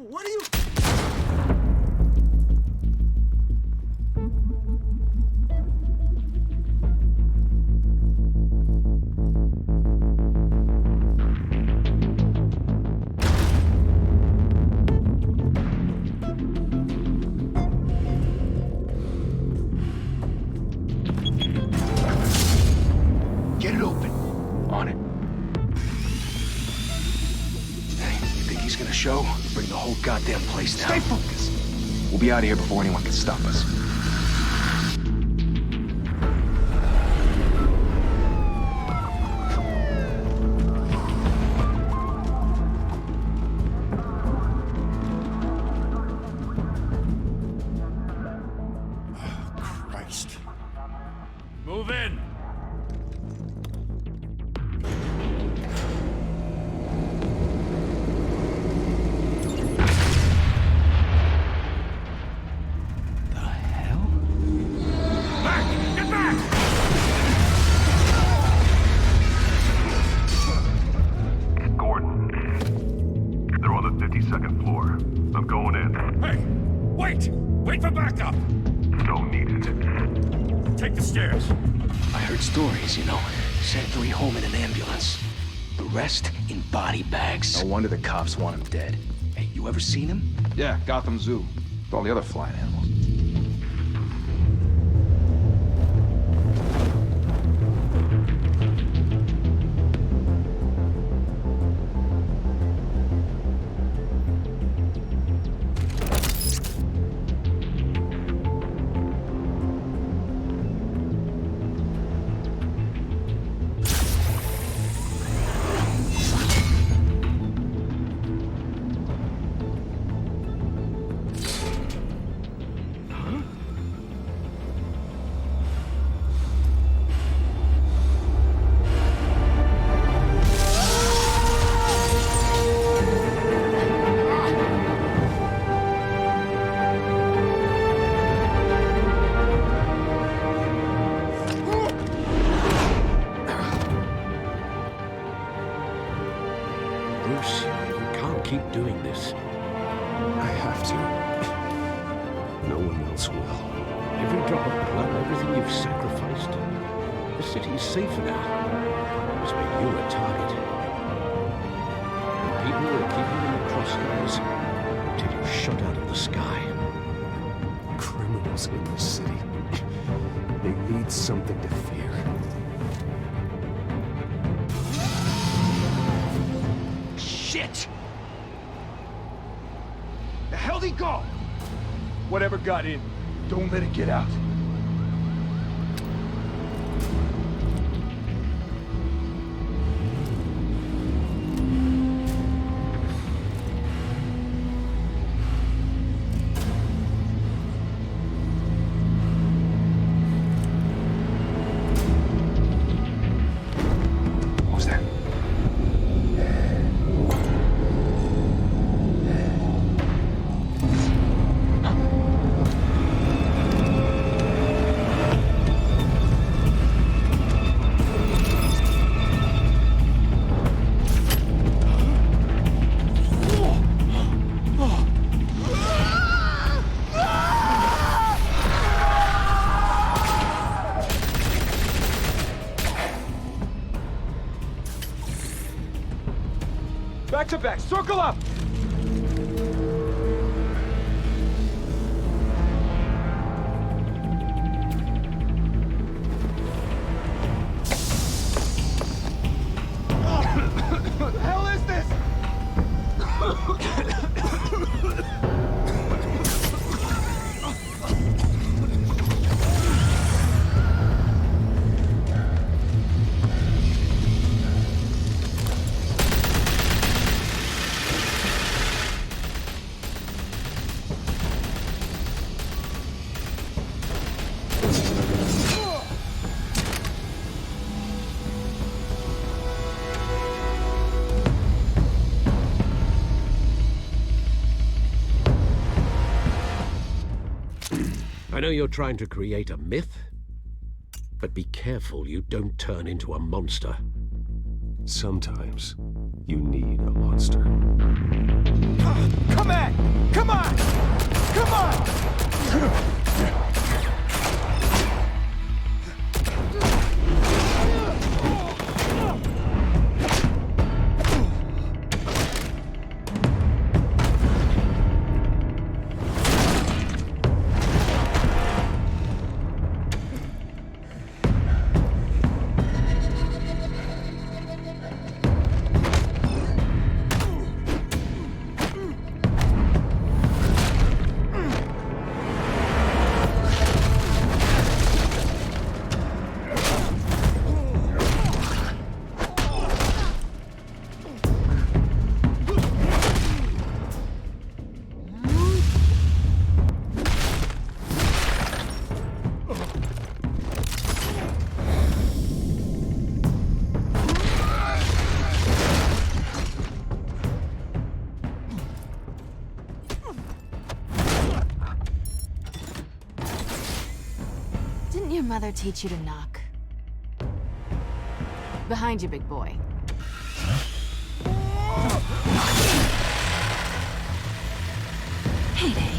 What are you... Get it open. On it. Hey, you think he's gonna show? Bring the whole goddamn place down. Stay focused. We'll be out of here before anyone can stop us. Christ. Move in! The hell? Back! Get back! Gordon. They're on the 52nd floor. I'm going in. Hey! Wait! Wait for backup! Don't need it. Take the stairs. I heard stories, you know. Sent 3 home in an ambulance. The rest in body bags. No wonder the cops want him dead. Hey, you ever seen him? Yeah, Gotham Zoo. With all the other flying animals. Bruce, you can't keep doing this. I have to. No one else will. Every drop of blood, everything you've sacrificed. The city's safer now. It's made you a target. And people will keep you in the crosshairs until you're shot out of the sky. Criminals in the city. They need something to fear. Shit! The hell'd he go? Whatever got in, don't let it get out. What was that? Back to back, circle up! What the hell is this? I know you're trying to create a myth, but be careful you don't turn into a monster. Sometimes, You need a monster. Come at! Come on! Come on! Didn't your mother teach you to knock? Behind you, big boy. Heyday.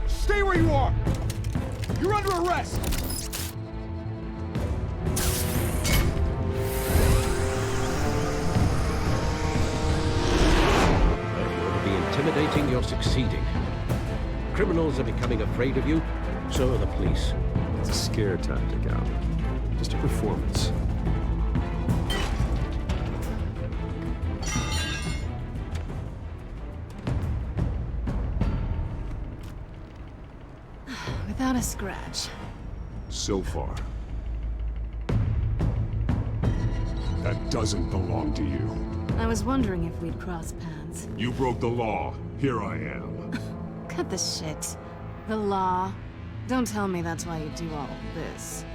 Stay where you are! You're under arrest! If you want to be intimidating, you're succeeding. Criminals are becoming afraid of you, so are the police. It's a scare tactic, Al. Just a performance. Without a scratch. So far. That doesn't belong to you. I was wondering if we'd cross paths. You broke the law. Here I am. Cut the shit. The law. Don't tell me that's why you do all this.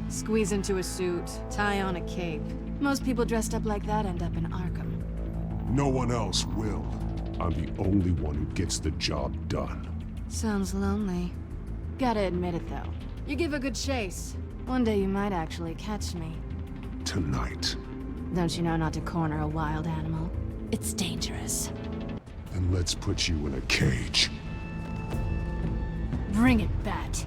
Squeeze into a suit, tie on a cape. Most people dressed up like that end up in Arkham. No one else will. I'm the only one who gets the job done. Sounds lonely. Gotta admit it, though. You give a good chase. One day you might actually catch me. Tonight. Don't you know not to corner a wild animal? It's dangerous. And let's put you in a cage. Bring it, Bat.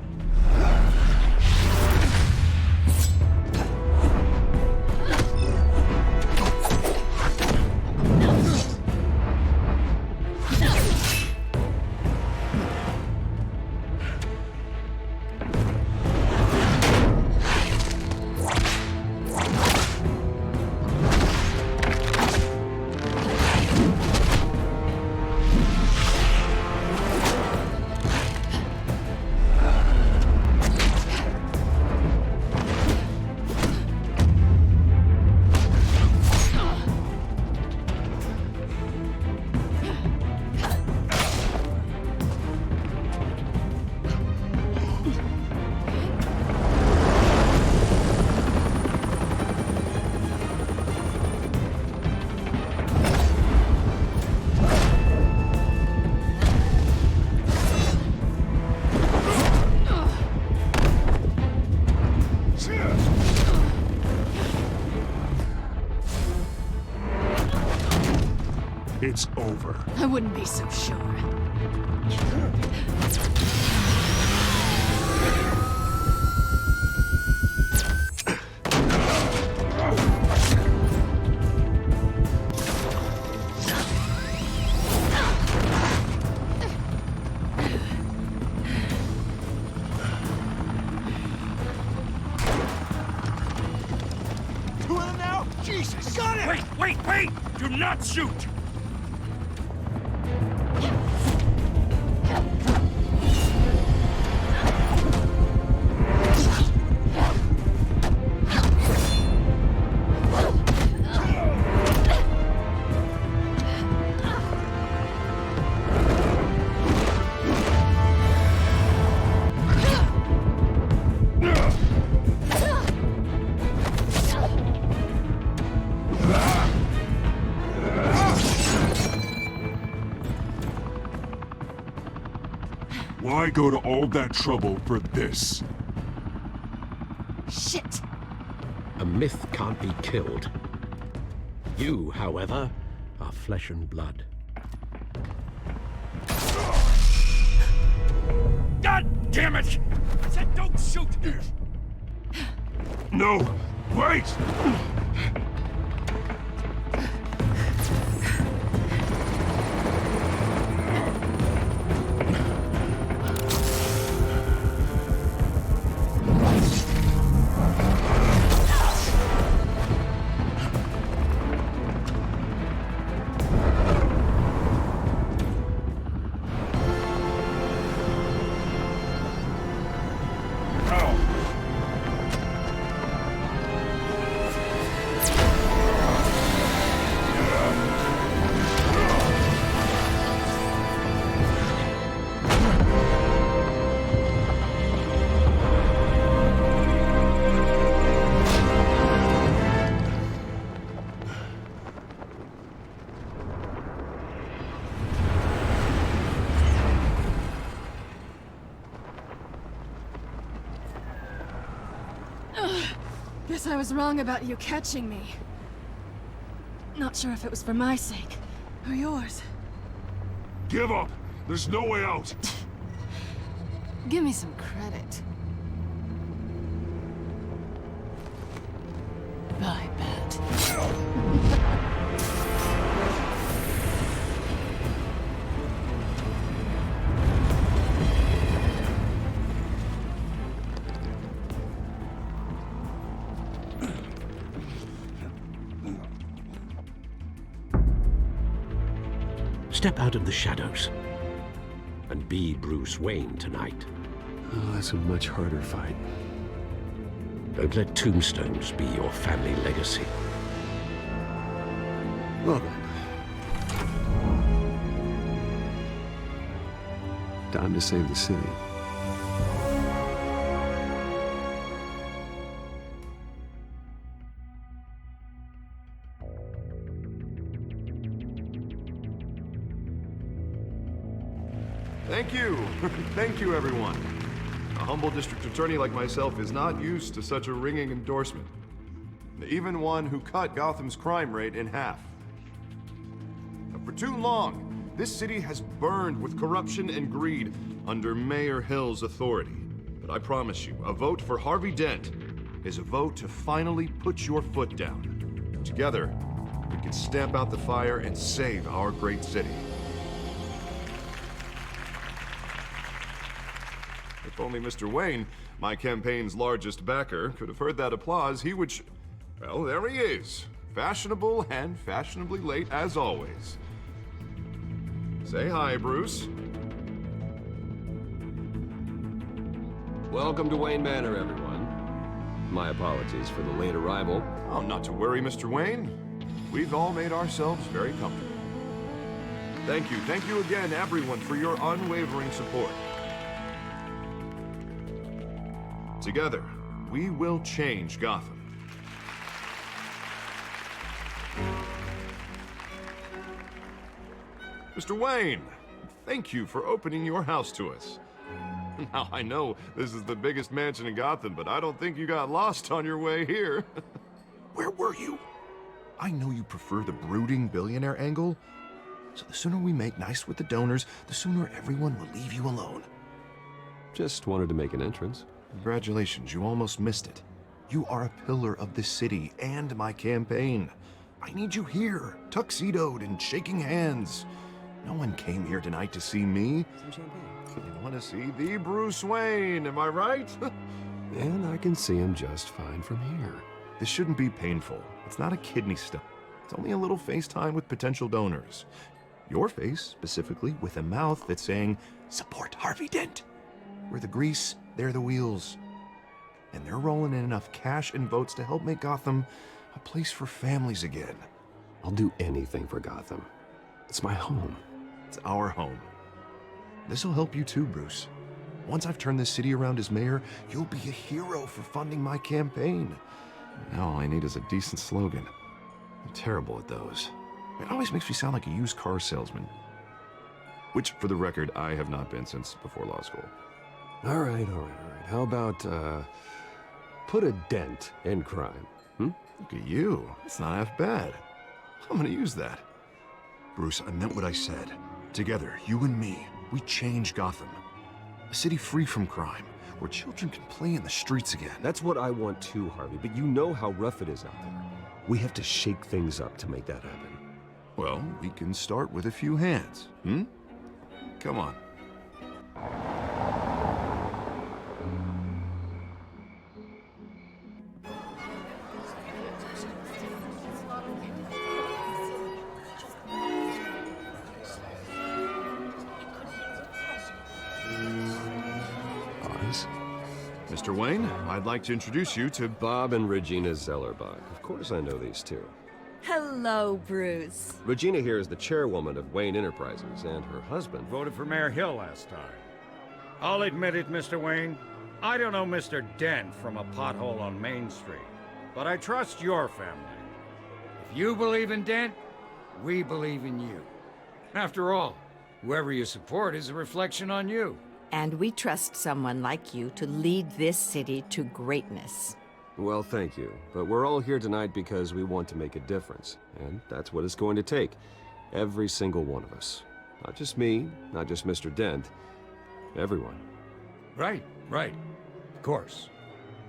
It's over. I wouldn't be so sure. You in now? Jesus! Got it! Wait! Do not shoot! Why go to all that trouble for this? Shit! A myth can't be killed. You, however, are flesh and blood. God damn it! I said don't shoot! No! Wait! Guess I was wrong about you catching me. Not sure if it was for my sake, or yours. Give up! There's no way out! Give me some credit. I bet. Step out of the shadows and be Bruce Wayne tonight. Oh, that's a much harder fight. Don't let tombstones be your family legacy. Well then. Time to save the city. Thank you. Thank you, everyone. A humble district attorney like myself is not used to such a ringing endorsement. Even one who cut Gotham's crime rate in half. For too long, this city has burned with corruption and greed under Mayor Hill's authority. But I promise you, a vote for Harvey Dent is a vote to finally put your foot down. Together, we can stamp out the fire and save our great city. If only Mr. Wayne, my campaign's largest backer, could have heard that applause, he would well, there he is. Fashionable and fashionably late as always. Say hi, Bruce. Welcome to Wayne Manor, everyone. My apologies for the late arrival. Oh, not to worry, Mr. Wayne. We've all made ourselves very comfortable. Thank you again, everyone, for your unwavering support. Together, we will change Gotham. Mr. Wayne, thank you for opening your house to us. Now, I know this is the biggest mansion in Gotham, but I don't think you got lost on your way here. Where were you? I know you prefer the brooding billionaire angle, so the sooner we make nice with the donors, the sooner everyone will leave you alone. Just wanted to make an entrance. Congratulations, you almost missed it. You are a pillar of this city and my campaign. I need you here, tuxedoed and shaking hands. No one came here tonight to see me. Some champagne. They want to see the Bruce Wayne, am I right? And I can see him just fine from here. This shouldn't be painful. It's not a kidney stone. It's only a little FaceTime with potential donors. Your face, specifically, with a mouth that's saying, support Harvey Dent. We're the grease, they're the wheels. And they're rolling in enough cash and votes to help make Gotham a place for families again. I'll do anything for Gotham. It's my home. It's our home. This'll help you too, Bruce. Once I've turned this city around as mayor, you'll be a hero for funding my campaign. Now all I need is a decent slogan. I'm terrible at those. It always makes me sound like a used car salesman. Which, for the record, I have not been since before law school. All right. How about, put a dent in crime? Look at you. It's not half bad. I'm gonna use that. Bruce, I meant what I said. Together, you and me, we change Gotham. A city free from crime, where children can play in the streets again. That's what I want too, Harvey, but you know how rough it is out there. We have to shake things up to make that happen. Well, we can start with a few hands, Come on. Mr. Wayne, I'd like to introduce you to Bob and Regina Zellerbach. Of course I know these two. Hello, Bruce. Regina here is the chairwoman of Wayne Enterprises, and her husband... Voted for Mayor Hill last time. I'll admit it, Mr. Wayne. I don't know Mr. Dent from a pothole on Main Street, but I trust your family. If you believe in Dent, we believe in you. After all, whoever you support is a reflection on you. And we trust someone like you to lead this city to greatness. Well, thank you. But we're all here tonight because we want to make a difference. And that's what it's going to take. Every single one of us. Not just me, not just Mr. Dent. Everyone. Right. Of course.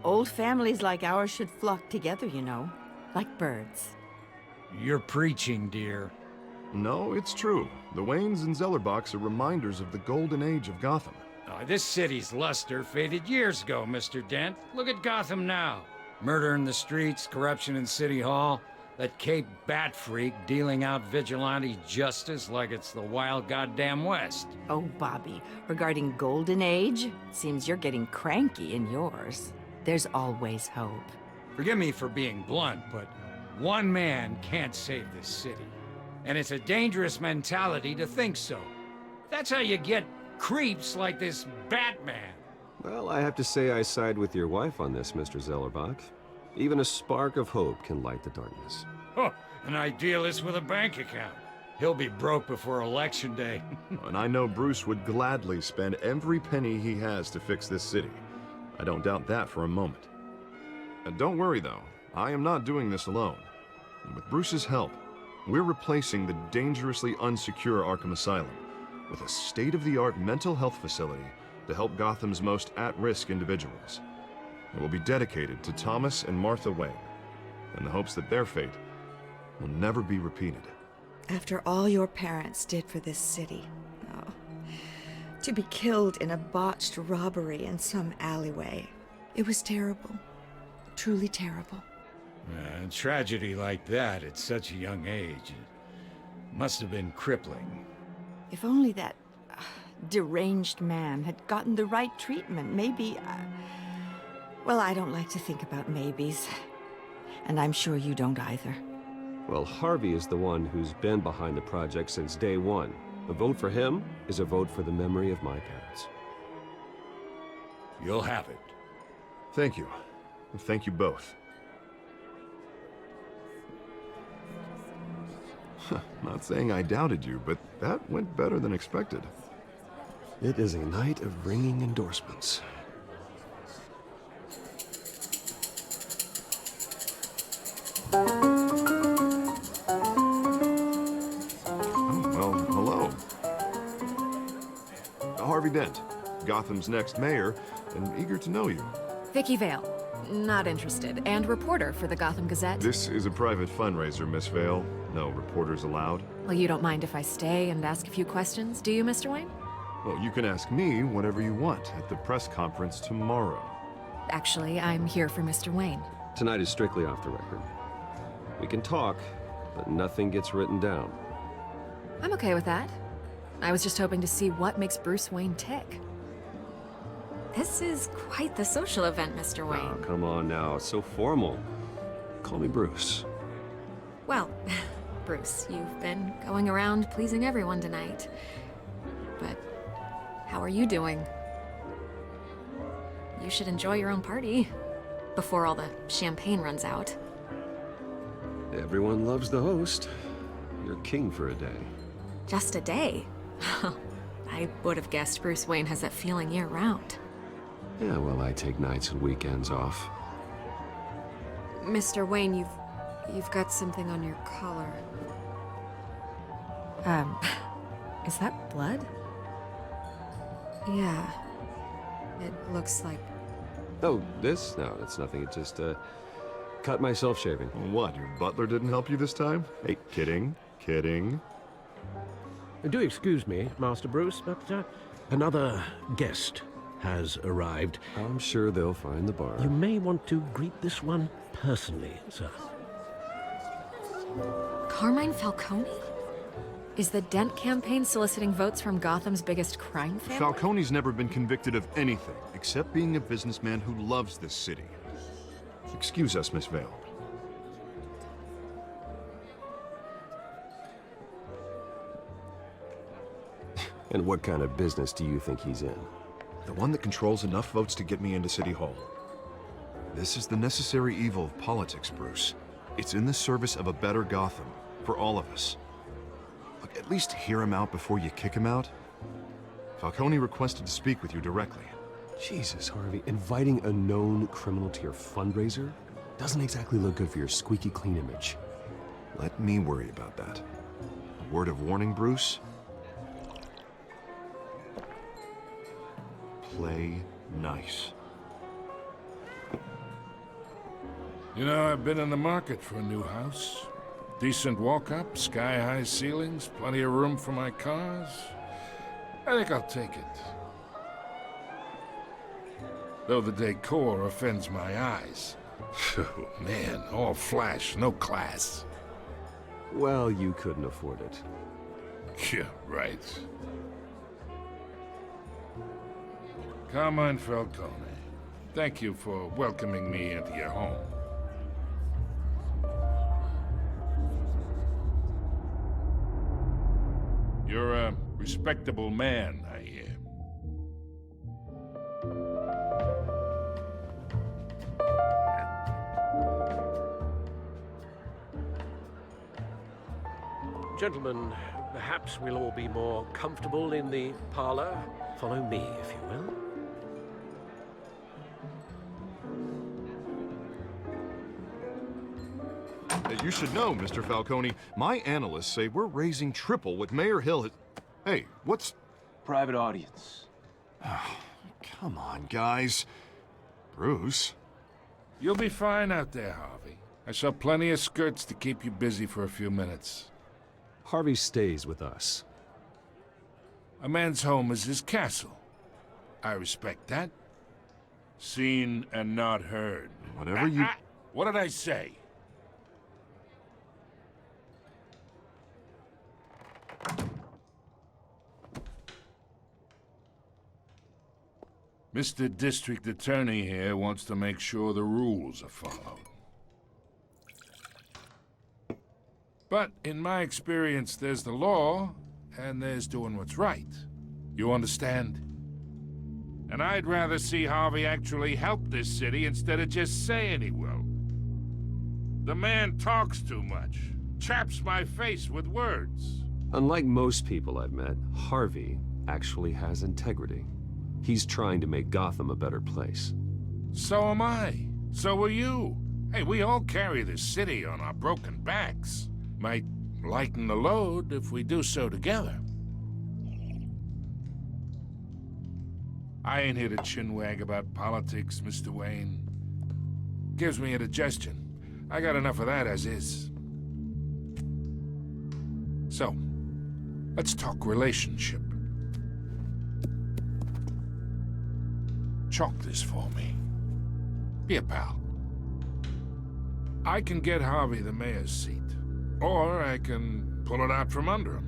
Old families like ours should flock together, you know. Like birds. You're preaching, dear. No, it's true. The Waynes and Zellerbachs are reminders of the golden age of Gotham. This city's luster faded years ago, Mr. Dent. Look at Gotham now. Murder in the streets, corruption in City Hall, that Cape Bat freak dealing out vigilante justice like it's the wild goddamn West. Oh, Bobby, regarding Golden Age, seems you're getting cranky in yours. There's always hope. Forgive me for being blunt, but one man can't save this city. And it's a dangerous mentality to think so. That's how you get creeps like this Batman. Well, I have to say I side with your wife on this, Mr. Zellerbach. Even a spark of hope can light the darkness. Oh, an idealist with a bank account. He'll be broke before Election Day. And I know Bruce would gladly spend every penny he has to fix this city. I don't doubt that for a moment. And don't worry, though. I am not doing this alone. And with Bruce's help, we're replacing the dangerously unsecure Arkham Asylum with a state-of-the-art mental health facility to help Gotham's most at-risk individuals. It will be dedicated to Thomas and Martha Wayne, in the hopes that their fate will never be repeated. After all your parents did for this city, to be killed in a botched robbery in some alleyway, it was terrible. Truly terrible. A tragedy like that at such a young age must have been crippling. If only that deranged man had gotten the right treatment, maybe... Well, I don't like to think about maybes. And I'm sure you don't either. Well, Harvey is the one who's been behind the project since day one. A vote for him is a vote for the memory of my parents. You'll have it. Thank you. Thank you both. Not saying I doubted you, but that went better than expected. It is a night of ringing endorsements. Well, hello. Harvey Dent, Gotham's next mayor, and eager to know you. Vicky Vale. Not interested. And reporter for the Gotham Gazette. This is a private fundraiser, Miss Vale. No reporters allowed. Well, you don't mind if I stay and ask a few questions, do you, Mr. Wayne? Well, you can ask me whatever you want at the press conference tomorrow. Actually, I'm here for Mr. Wayne. Tonight is strictly off the record. We can talk, but nothing gets written down. I'm okay with that. I was just hoping to see what makes Bruce Wayne tick. This is quite the social event, Mr. Wayne. Oh, come on now. It's so formal. Call me Bruce. Well, Bruce, you've been going around pleasing everyone tonight. But how are you doing? You should enjoy your own party before all the champagne runs out. Everyone loves the host. You're king for a day. Just a day? I would have guessed Bruce Wayne has that feeling year-round. Yeah, well, I take nights and weekends off. Mr. Wayne, you've got something on your collar. Is that blood? Yeah. It looks like... Oh, this? No, it's nothing. It just, cut myself shaving. What, your butler didn't help you this time? Hey, kidding, kidding. Do excuse me, Master Bruce, but another guest has arrived. I'm sure they'll find the bar. You may want to greet this one personally, sir. Carmine Falcone? Is the Dent campaign soliciting votes from Gotham's biggest crime family? Falcone's never been convicted of anything, except being a businessman who loves this city. Excuse us, Miss Vale. And what kind of business do you think he's in? The one that controls enough votes to get me into City Hall. This is the necessary evil of politics, Bruce. It's in the service of a better Gotham, for all of us. Look, at least hear him out before you kick him out. Falcone requested to speak with you directly. Jesus, Harvey, inviting a known criminal to your fundraiser doesn't exactly look good for your squeaky clean image. Let me worry about that. A word of warning, Bruce. Play nice. You know, I've been in the market for a new house. Decent walk-up, sky-high ceilings, plenty of room for my cars. I think I'll take it. Though the decor offends my eyes. Oh, man, all flash, no class. Well, you couldn't afford it. Yeah, right. Carmine Falcone, thank you for welcoming me into your home. You're a respectable man, I hear. Gentlemen, perhaps we'll all be more comfortable in the parlor. Follow me, if you will. You should know, Mr. Falcone, my analysts say we're raising triple what Mayor Hill has... Hey, what's... Private audience. Come on, guys. Bruce? You'll be fine out there, Harvey. I saw plenty of skirts to keep you busy for a few minutes. Harvey stays with us. A man's home is his castle. I respect that. Seen and not heard. Whatever you... What did I say? Mr. District Attorney here wants to make sure the rules are followed. But in my experience, there's the law, and there's doing what's right. You understand? And I'd rather see Harvey actually help this city instead of just saying he will. The man talks too much, chaps my face with words. Unlike most people I've met, Harvey actually has integrity. He's trying to make Gotham a better place. So am I. So are you. Hey, we all carry this city on our broken backs. Might lighten the load if we do so together. I ain't here to chinwag about politics, Mr. Wayne. Gives me indigestion. I got enough of that as is. So, let's talk relationship. Chalk this for me. Be a pal. I can get Harvey the mayor's seat, or I can pull it out from under him.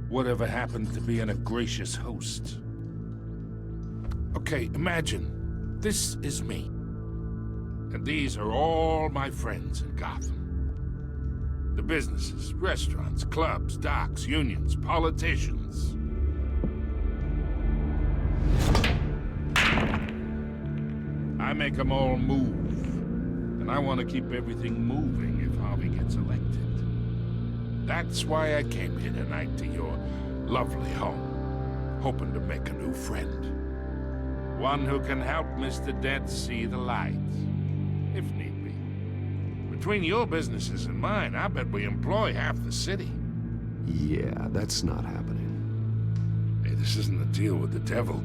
Whatever happened to being a gracious host? Okay, imagine this is me, and these are all my friends in Gotham. The businesses, restaurants, clubs, docks, unions, politicians. I make them all move. And I want to keep everything moving if Harvey gets elected. That's why I came here tonight to your lovely home, hoping to make a new friend. One who can help Mr. Dent see the light, if need be. Between your businesses and mine, I bet we employ half the city. Yeah, that's not happening. Hey, this isn't a deal with the devil.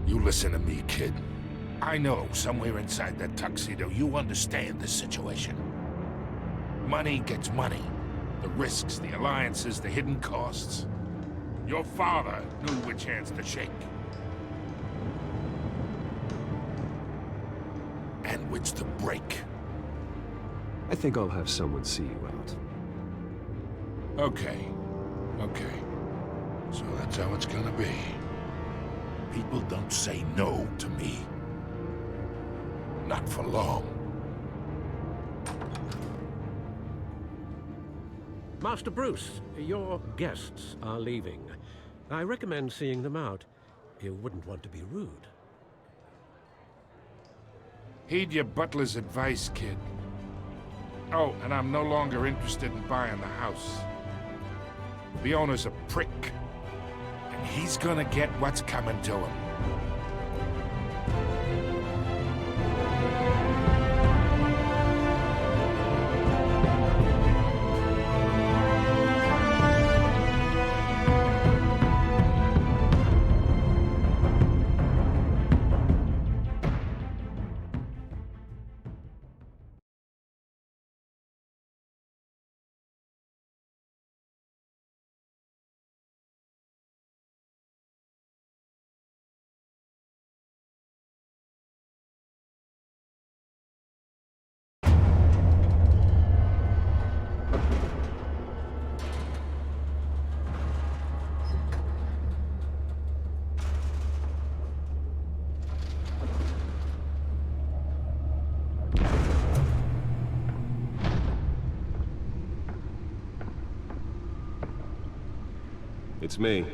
You listen to me, kid. I know somewhere inside that tuxedo you understand the situation. Money gets money. The risks, the alliances, the hidden costs. Your father knew which hands to shake. And which to break. I think I'll have someone see you out. Okay. So that's how it's gonna be. People don't say no to me. Not for long. Master Bruce, your guests are leaving. I recommend seeing them out. You wouldn't want to be rude. Heed your butler's advice, kid. Oh, and I'm no longer interested in buying the house. The owner's a prick. And he's gonna get what's coming to him. It's me.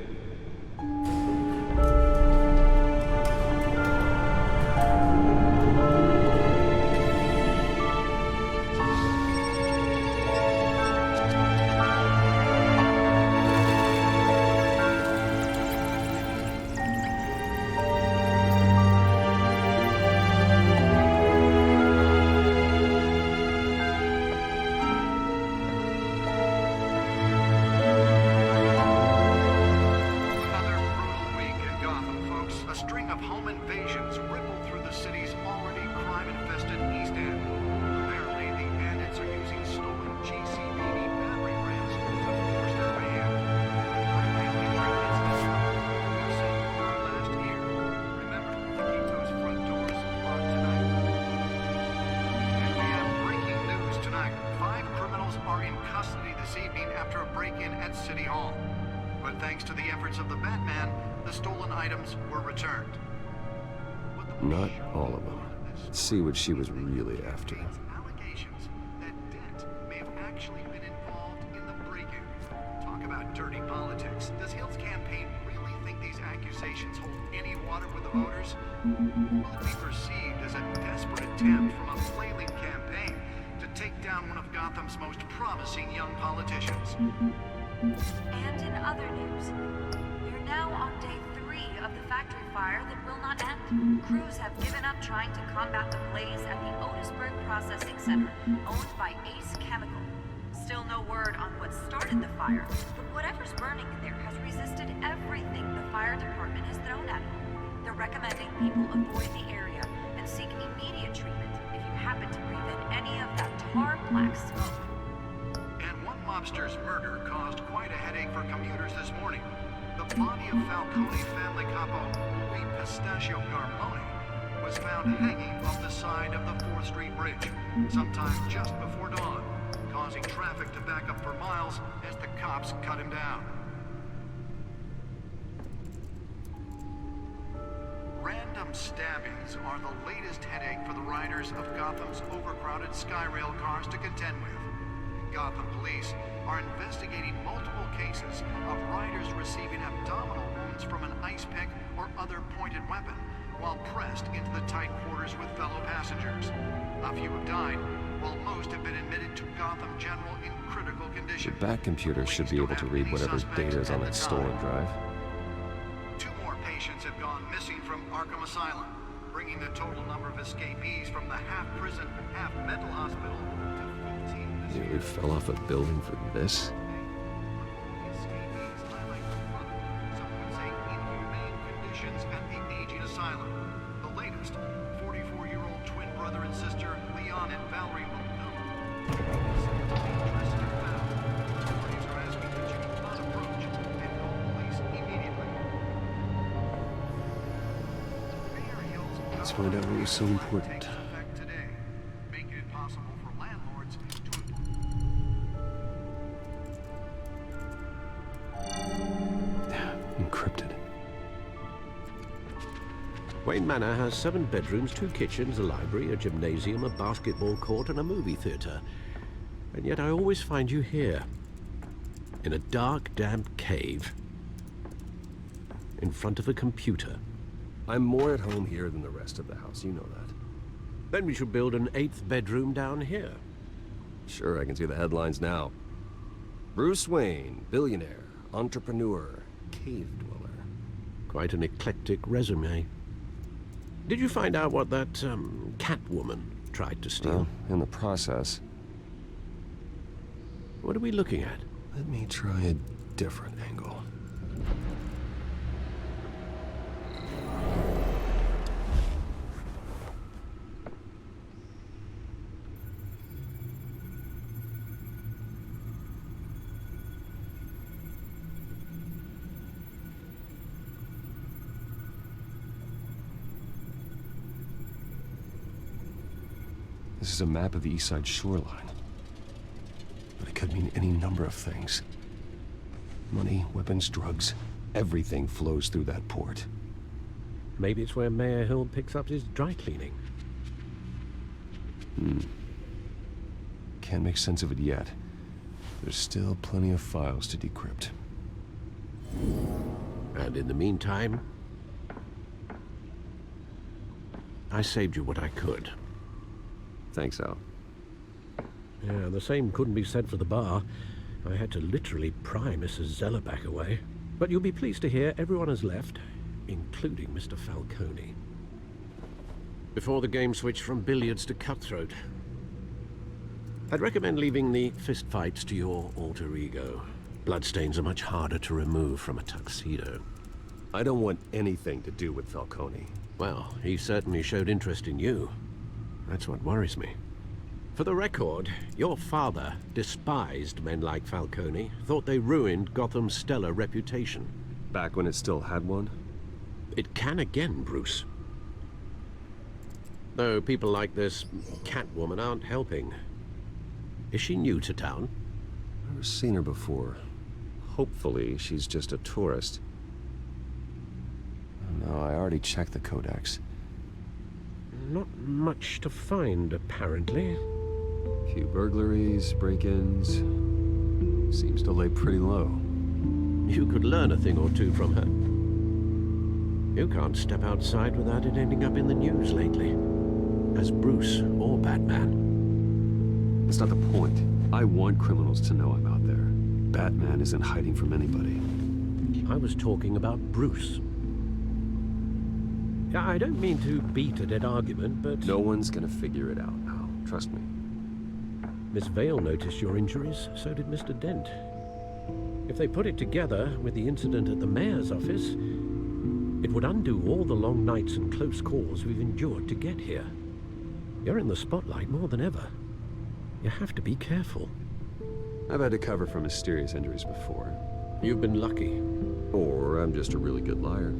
Not all of them. Let's see what she was really after. Allegations that Dent may have actually been involved in the break-in. Talk about dirty politics. Does Hill's campaign really think these accusations hold any water with the voters? Will it be perceived as a desperate attempt from a flailing campaign to take down one of Gotham's most promising young politicians? And in other news, we're now on day 3 of the factory fire that will not end. Crews have given up trying to combat the blaze at the Otisburg Processing Center, owned by Ace Chemical. Still no word on what started the fire, but whatever's burning in there has resisted everything the fire department has thrown at it. They're recommending people avoid the area and seek immediate treatment if you happen to breathe in any of that tar black smoke. And one mobster's murder caused quite a headache for commuters this morning. The body of Falcone family capo Louis Pistachio Garmoni was found hanging off the side of the 4th Street Bridge, sometime just before dawn, causing traffic to back up for miles as the cops cut him down. Random stabbings are the latest headache for the riders of Gotham's overcrowded Skyrail cars to contend with. Gotham police are investigating multiple cases of riders receiving abdominal wounds from an ice pick or other pointed weapon while pressed into the tight quarters with fellow passengers. A few have died, while most have been admitted to Gotham General in critical condition. The Bat computer should be able to read whatever data is on that stolen drive. 2 more patients have gone missing from Arkham Asylum, bringing the total number of escapees from the half-prison, half-mental hospital to 15 this Nearly year. fell off a building for this? Escapees highlight some would say inhumane conditions at the aging asylum. The latest, 44-year-old twin brother and sister Leon and Valerie Muldoon. Authorities are asking that you do not approach and call police immediately. Mayor Hill's Let's find out what was so important. takes effect today, making it possible for landlords to Encrypted. Wayne Manor has 7 bedrooms, 2 kitchens, a library, a gymnasium, a basketball court, and a movie theater. And yet I always find you here, in a dark, damp cave, in front of a computer. I'm more at home here than the rest of the house, you know that. Then we should build an 8th bedroom down here. Sure, I can see the headlines now. Bruce Wayne, billionaire, entrepreneur, cave dweller. Quite an eclectic resume. Did you find out what that, Catwoman tried to steal? In the process. What are we looking at? Let me try a different angle. This is a map of the East Side shoreline. But it could mean any number of things. Money, weapons, drugs, everything flows through that port. Maybe it's where Mayor Hill picks up his dry cleaning. Can't make sense of it yet. There's still plenty of files to decrypt. And in the meantime, I saved you what I could. Thanks, Al. Yeah, the same couldn't be said for the bar. I had to literally pry Mrs. Zellerback away. But you'll be pleased to hear everyone has left, including Mr. Falcone. Before the game switched from billiards to cutthroat. I'd recommend leaving the fistfights to your alter ego. Bloodstains are much harder to remove from a tuxedo. I don't want anything to do with Falcone. Well, he certainly showed interest in you. That's what worries me. For the record, your father despised men like Falcone, thought they ruined Gotham's stellar reputation. Back when it still had one? It can again, Bruce. Though people like this Catwoman aren't helping. Is she new to town? I've never seen her before. Hopefully, she's just a tourist. No, I already checked the codex. Not much to find, apparently. Few burglaries, break-ins. Seems to lay pretty low. You could learn a thing or two from her. You can't step outside without it ending up in the news lately. As Bruce or Batman. That's not the point. I want criminals to know I'm out there. Batman isn't hiding from anybody. I was talking about Bruce. I don't mean to beat a dead argument, but... No one's gonna figure it out now. Trust me. Miss Vale noticed your injuries, so did Mr. Dent. If they put it together with the incident at the mayor's office, it would undo all the long nights and close calls we've endured to get here. You're in the spotlight more than ever. You have to be careful. I've had to cover for mysterious injuries before. You've been lucky. Or I'm just a really good liar.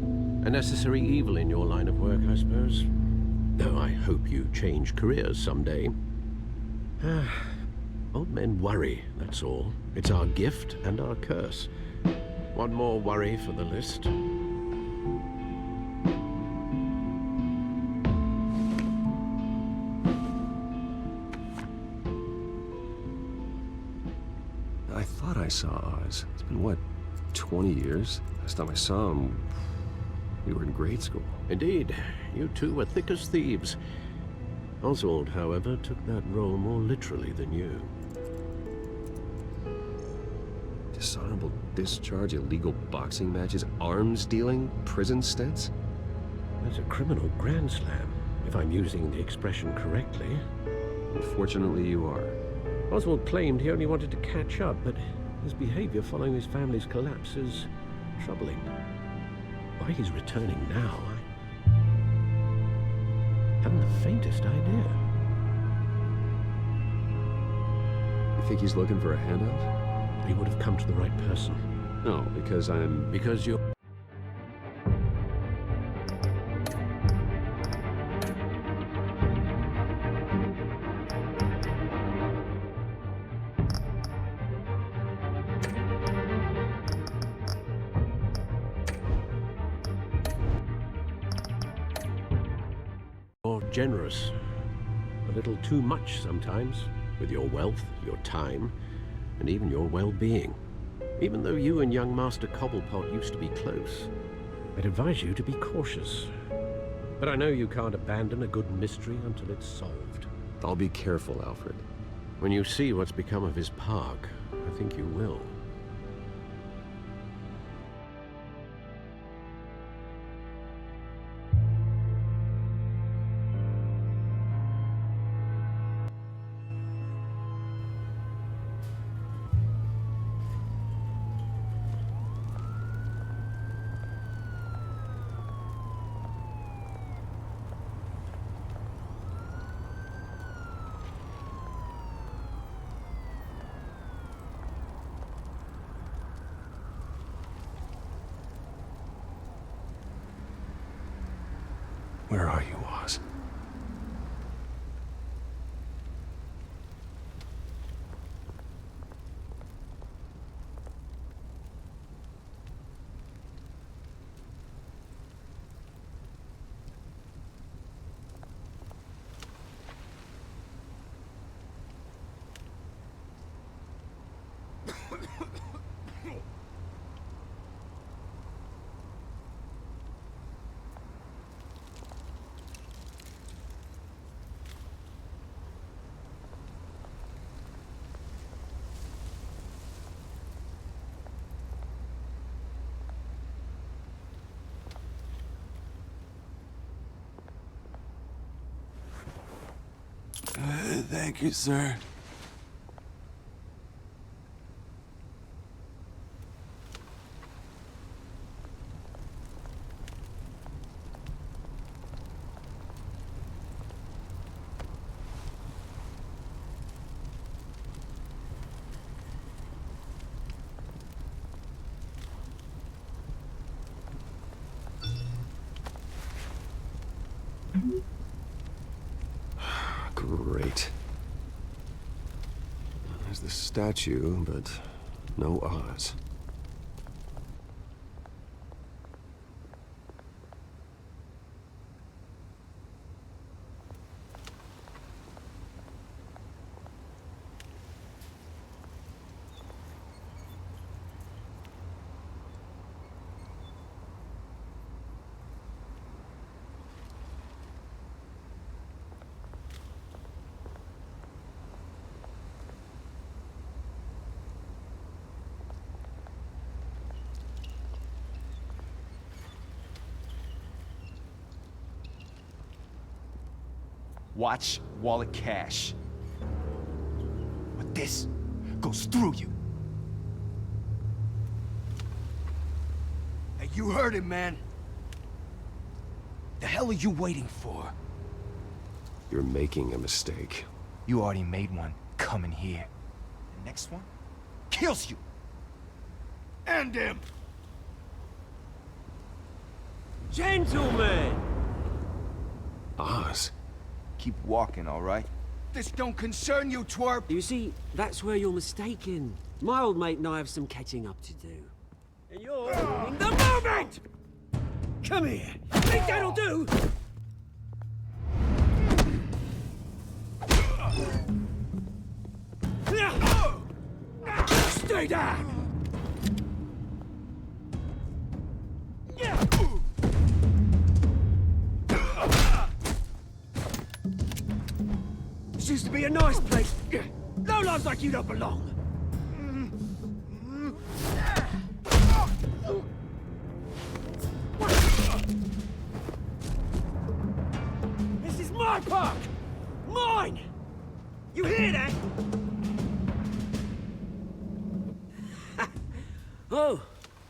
A necessary evil in your line of work, I suppose. Though I hope you change careers someday. Old men worry, that's all. It's our gift and our curse. One more worry for the list. I thought I saw Oz. It's been, what, 20 years? Last time I saw him, we were in grade school. Indeed. You two were thick as thieves. Oswald, however, took that role more literally than you. Dishonorable discharge, illegal boxing matches, arms dealing, prison stints? That's a criminal grand slam, if I'm using the expression correctly. Unfortunately, you are. Oswald claimed he only wanted to catch up, but his behavior following his family's collapse is troubling. Why he's returning now, I haven't the faintest idea. You think he's looking for a handout? He would have come to the right person. No, because I'm... Because you're... generous. A little too much sometimes, with your wealth, your time, and even your well-being. Even though you and young Master Cobblepot used to be close, I'd advise you to be cautious. But I know you can't abandon a good mystery until it's solved. I'll be careful, Alfred. When you see what's become of his park, I think you will. Where are you, Oz? Thank you, sir. Great. There's the statue, but no Oz. Watch wallet cash. But this goes through you. Hey, you heard him, man. The hell are you waiting for? You're making a mistake. You already made one coming here. The next one kills you. And him. Gentlemen! Oz. Keep walking, all right? This don't concern you, twerp! You see, that's where you're mistaken. My old mate and I have some catching up to do. And you're ruining the moment! Come here. Think that'll do? Stay down! This used to be a nice place. No lives like you don't belong. This is my park! Mine! You hear that? Oh,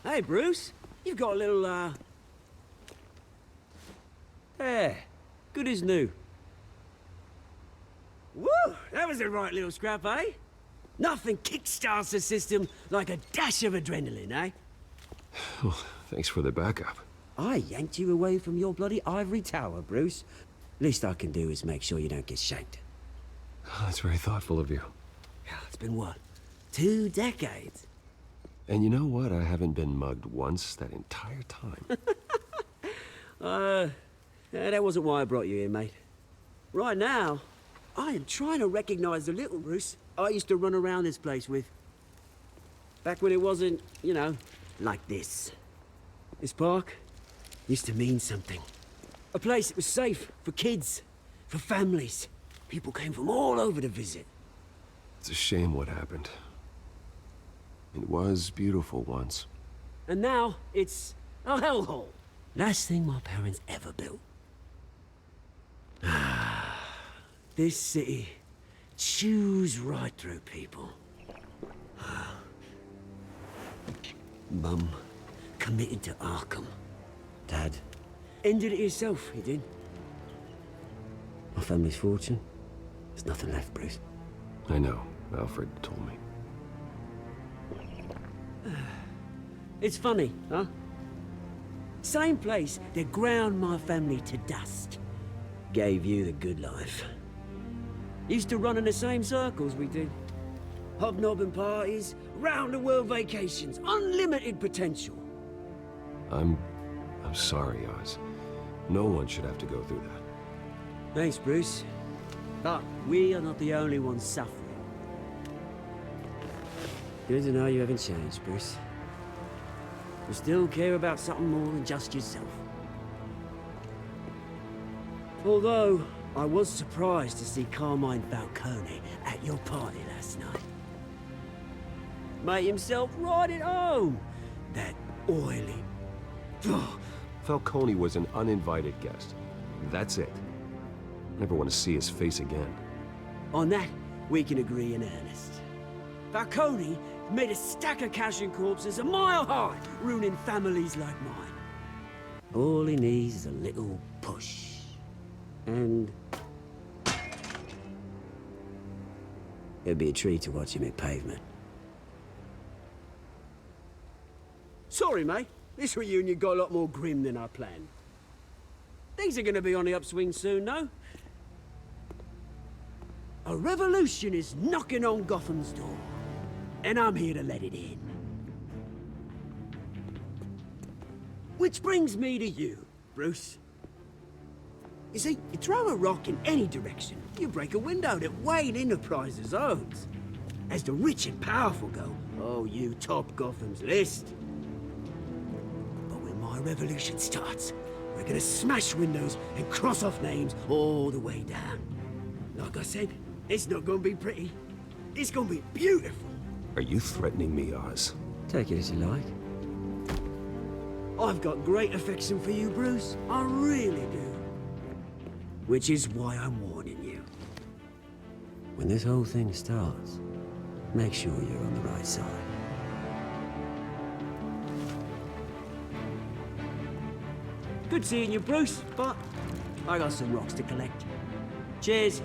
hey, Bruce. You've got a little, There. Good as new. Woo! That was a right little scrap, eh? Nothing kickstarts the system like a dash of adrenaline, eh? Well, thanks for the backup. I yanked you away from your bloody ivory tower, Bruce. Least I can do is make sure you don't get shanked. That's very thoughtful of you. It's been what? 2 decades? And you know what? I haven't been mugged once that entire time. That wasn't why I brought you here, mate. Right now, I am trying to recognize the little Bruce I used to run around this place with. Back when it wasn't, you know, like this. This park used to mean something. A place that was safe for kids, for families. People came from all over to visit. It's a shame what happened. It was beautiful once. And now, it's a hellhole. Last thing my parents ever built. This city chews right through people. Mum committed to Arkham. Dad ended it himself, he did. My family's fortune, there's nothing left, Bruce. I know. Alfred told me. It's funny, huh? Same place that ground my family to dust. Gave you the good life. Used to run in the same circles we did. Hobnobbing parties, round-the-world vacations, unlimited potential. I'm sorry, Oz. No one should have to go through that. Thanks, Bruce. But we are not the only ones suffering. Good to know you haven't changed, Bruce. You still care about something more than just yourself. Although, I was surprised to see Carmine Falcone at your party last night. Made himself right at home. That oily... Falcone was an uninvited guest. That's it. Never want to see his face again. On that, we can agree in earnest. Falcone made a stack of cash and corpses a mile high, ruining families like mine. All he needs is a little push. And... it'd be a treat to watch him hit pavement. Sorry, mate. This reunion got a lot more grim than I planned. Things are gonna be on the upswing soon, no? A revolution is knocking on Gotham's door. And I'm here to let it in. Which brings me to you, Bruce. You see, you throw a rock in any direction, you break a window that Wayne Enterprises owns. As the rich and powerful go, oh, you top Gotham's list. But when my revolution starts, we're gonna smash windows and cross off names all the way down. Like I said, it's not gonna be pretty. It's gonna be beautiful. Are you threatening me, Oz? Take it as you like. I've got great affection for you, Bruce. I really do. Which is why I'm warning you. When this whole thing starts, make sure you're on the right side. Good seeing you, Bruce, but I got some rocks to collect. Cheers.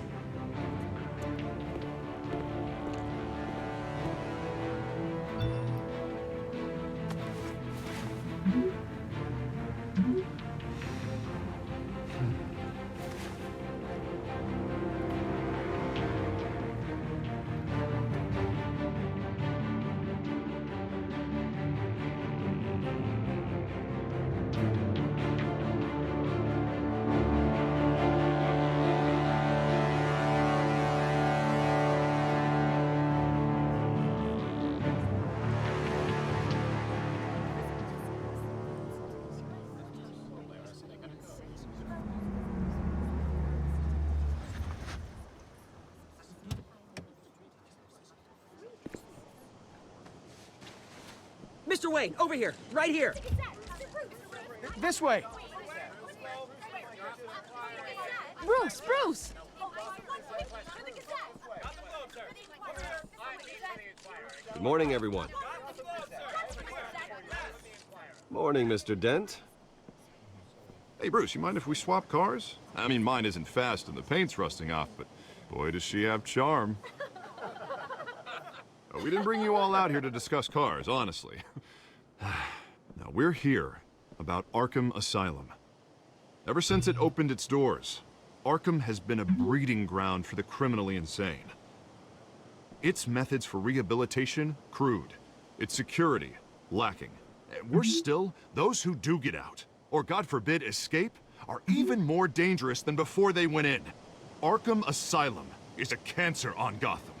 Mr. Wayne, over here, right here. This way. Bruce, Bruce! Good morning, everyone. Morning, Mr. Dent. Hey, Bruce, you mind if we swap cars? I mean, mine isn't fast and the paint's rusting off, but boy, does she have charm. We didn't bring you all out here to discuss cars, honestly. Now, we're here about Arkham Asylum. Ever since it opened its doors, Arkham has been a breeding ground for the criminally insane. Its methods for rehabilitation, crude. Its security, lacking. And worse still, those who do get out, or God forbid escape, are even more dangerous than before they went in. Arkham Asylum is a cancer on Gotham.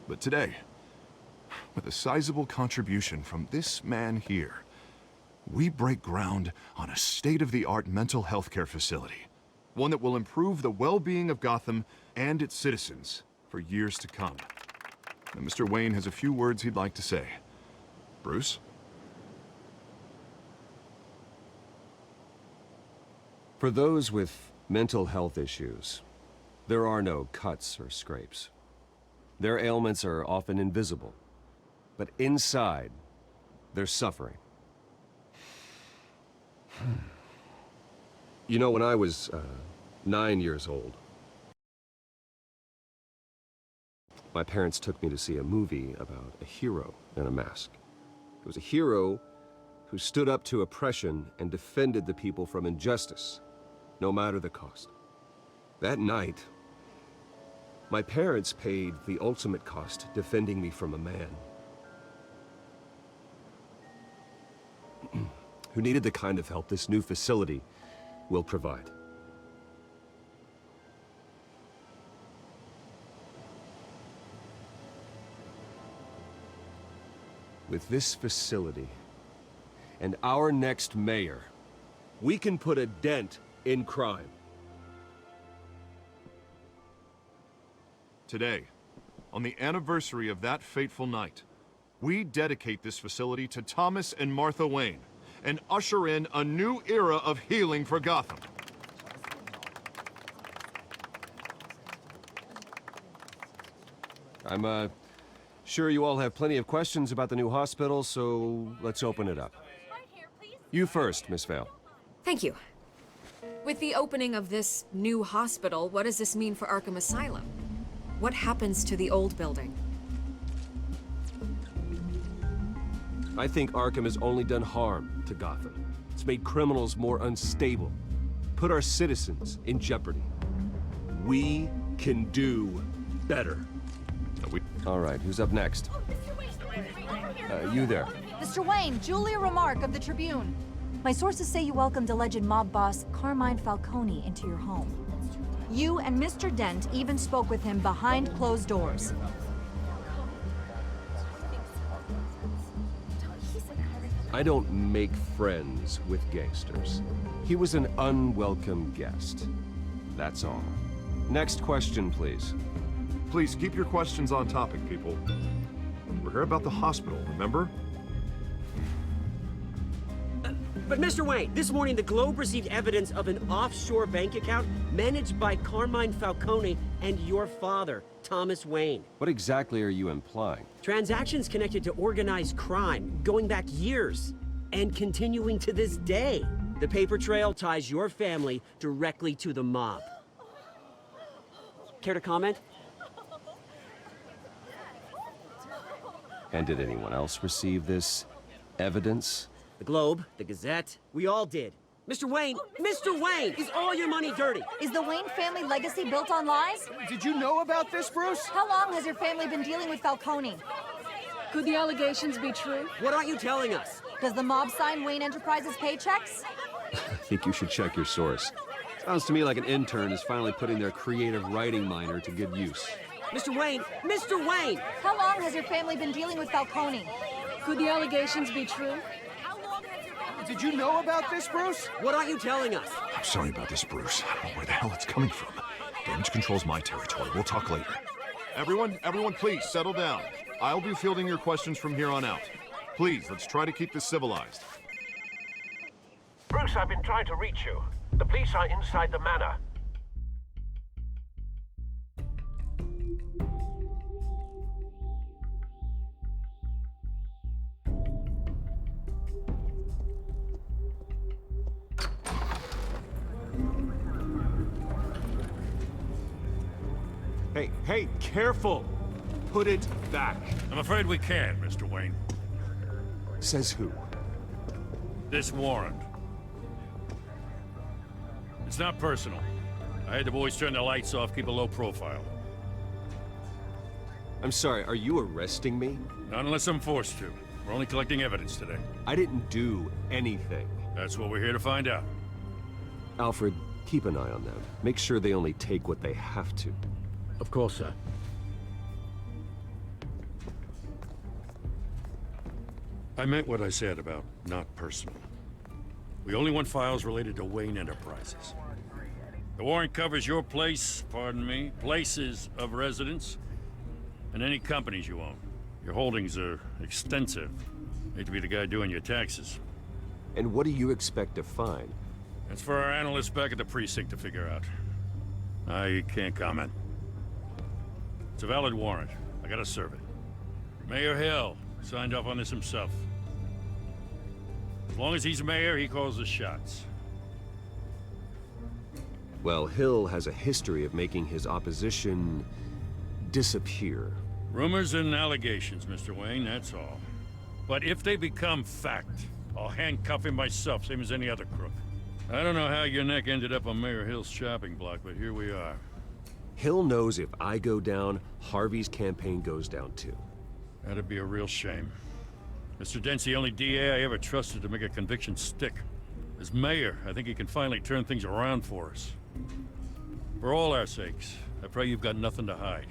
But today, with a sizable contribution from this man here, we break ground on a state-of-the-art mental health care facility. One that will improve the well-being of Gotham and its citizens for years to come. And Mr. Wayne has a few words he'd like to say. Bruce? For those with mental health issues, there are no cuts or scrapes. Their ailments are often invisible, but inside, they're suffering. You know, when I was 9 years old, my parents took me to see a movie about a hero in a mask. It was a hero who stood up to oppression and defended the people from injustice, no matter the cost. That night, my parents paid the ultimate cost defending me from a man who needed the kind of help this new facility will provide. With this facility and our next mayor, we can put a dent in crime. Today, on the anniversary of that fateful night, we dedicate this facility to Thomas and Martha Wayne and usher in a new era of healing for Gotham. I'm sure you all have plenty of questions about the new hospital, so let's open it up. You first, Miss Vale. Thank you. With the opening of this new hospital, what does this mean for Arkham Asylum? What happens to the old building? I think Arkham has only done harm to Gotham. It's made criminals more unstable, put our citizens in jeopardy. We can do better. All right, who's up next? You there. Mr. Wayne, Julia Remark of the Tribune. My sources say you welcomed alleged mob boss Carmine Falcone into your home. You and Mr. Dent even spoke with him behind closed doors. I don't make friends with gangsters. He was an unwelcome guest. That's all. Next question, please. Please keep your questions on topic, people. We're here about the hospital, remember? But Mr. Wayne, this morning the Globe received evidence of an offshore bank account managed by Carmine Falcone and your father, Thomas Wayne. What exactly are you implying? Transactions connected to organized crime, going back years, and continuing to this day. The paper trail ties your family directly to the mob. Care to comment? And did anyone else receive this evidence? The Globe, the Gazette, we all did. Mr. Wayne, is all your money dirty? Is the Wayne family legacy built on lies? Did you know about this, Bruce? How long has your family been dealing with Falcone? Could the allegations be true? What aren't you telling us? Does the mob sign Wayne Enterprises paychecks? I think you should check your source. Sounds to me like an intern is finally putting their creative writing minor to good use. Mr. Wayne! How long has your family been dealing with Falcone? Could the allegations be true? Did you know about this, Bruce? What aren't you telling us? I'm sorry about this, Bruce. I don't know where the hell it's coming from. Damage control's my territory. We'll talk later. Everyone please settle down. I'll be fielding your questions from here on out. Please, let's try to keep this civilized. Bruce, I've been trying to reach you. The police are inside the manor. Hey, careful! Put it back. I'm afraid we can't, Mr. Wayne. Says who? This warrant. It's not personal. I had the boys turn the lights off, keep a low profile. I'm sorry, are you arresting me? Not unless I'm forced to. We're only collecting evidence today. I didn't do anything. That's what we're here to find out. Alfred, keep an eye on them. Make sure they only take what they have to. Of course, sir. I meant what I said about not personal. We only want files related to Wayne Enterprises. The warrant covers your place, pardon me, places of residence, and any companies you own. Your holdings are extensive. Hate to be the guy doing your taxes. And what do you expect to find? That's for our analysts back at the precinct to figure out. I can't comment. It's a valid warrant. I gotta serve it. Mayor Hill signed off on this himself. As long as he's mayor, he calls the shots. Well, Hill has a history of making his opposition disappear. Rumors and allegations, Mr. Wayne, that's all. But if they become fact, I'll handcuff him myself, same as any other crook. I don't know how your neck ended up on Mayor Hill's shopping block, but here we are. Hill knows if I go down, Harvey's campaign goes down too. That'd be a real shame. Mr. Dent's the only DA I ever trusted to make a conviction stick. As mayor, I think he can finally turn things around for us. For all our sakes, I pray you've got nothing to hide.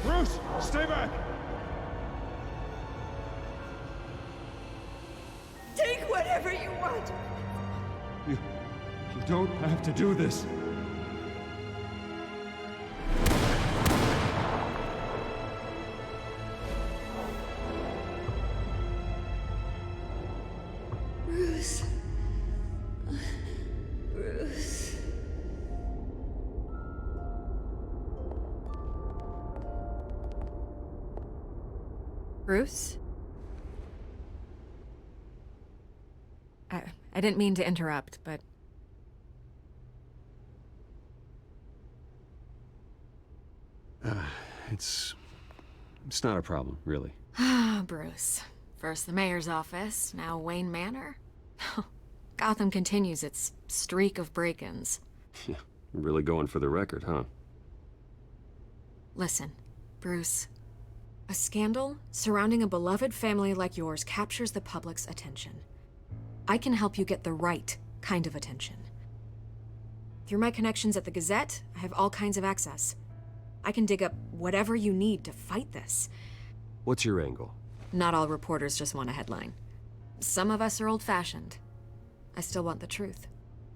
Bruce, stay back! Take whatever you want. You don't have to do this. Bruce. Bruce. Bruce? I didn't mean to interrupt, but... It's not a problem, really. Ah, Bruce. First the mayor's office, now Wayne Manor. Gotham continues its streak of break-ins. Yeah, really going for the record, huh? Listen, Bruce. A scandal surrounding a beloved family like yours captures the public's attention. I can help you get the right kind of attention. Through my connections at the Gazette, I have all kinds of access. I can dig up whatever you need to fight this. What's your angle? Not all reporters just want a headline. Some of us are old-fashioned. I still want the truth.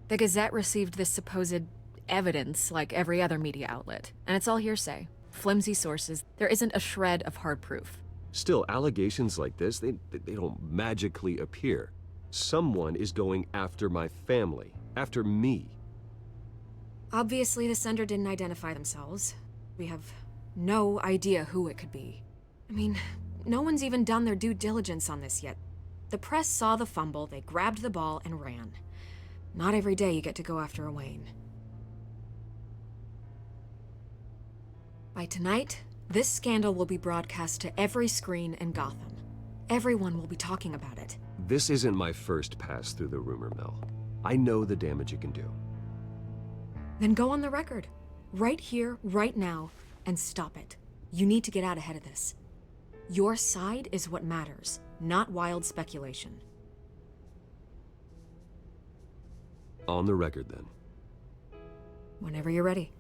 The Gazette received this supposed evidence like every other media outlet, and it's all hearsay. Flimsy sources. There isn't a shred of hard proof. Still, allegations like this, they don't magically appear. Someone is going after my family, after me. Obviously, the sender didn't identify themselves. We have no idea who it could be. I mean, no one's even done their due diligence on this yet. The press saw the fumble, they grabbed the ball and ran. Not every day you get to go after a Wayne. By tonight, this scandal will be broadcast to every screen in Gotham. Everyone will be talking about it. This isn't my first pass through the rumor mill. I know the damage it can do. Then go on the record. Right here, right now, and stop it. You need to get out ahead of this. Your side is what matters, not wild speculation. On the record, then. Whenever you're ready.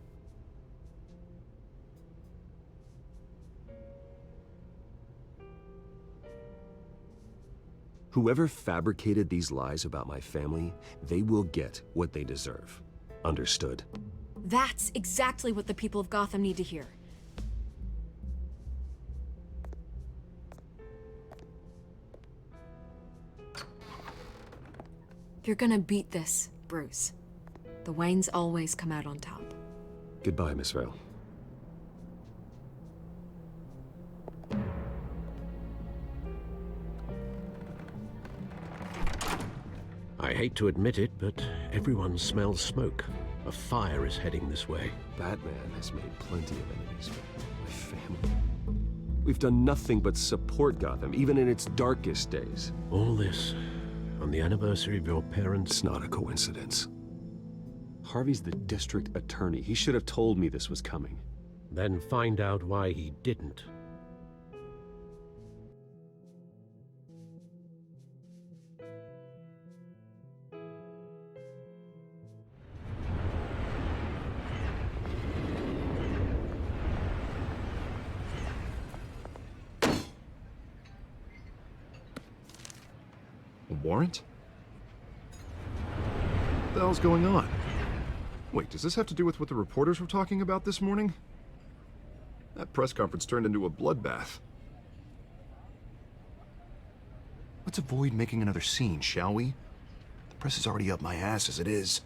Whoever fabricated these lies about my family, they will get what they deserve. Understood? That's exactly what the people of Gotham need to hear. You're gonna beat this, Bruce. The Waynes always come out on top. Goodbye, Miss Vale. I hate to admit it, but everyone smells smoke. A fire is heading this way. Batman has made plenty of enemies. My family. We've done nothing but support Gotham, even in its darkest days. All this on the anniversary of your parents'... It's not a coincidence. Harvey's the district attorney. He should have told me this was coming. Then find out why he didn't. A warrant? What the hell's going on? Wait, does this have to do with what the reporters were talking about this morning? That press conference turned into a bloodbath. Let's avoid making another scene, shall we? The press is already up my ass as it is.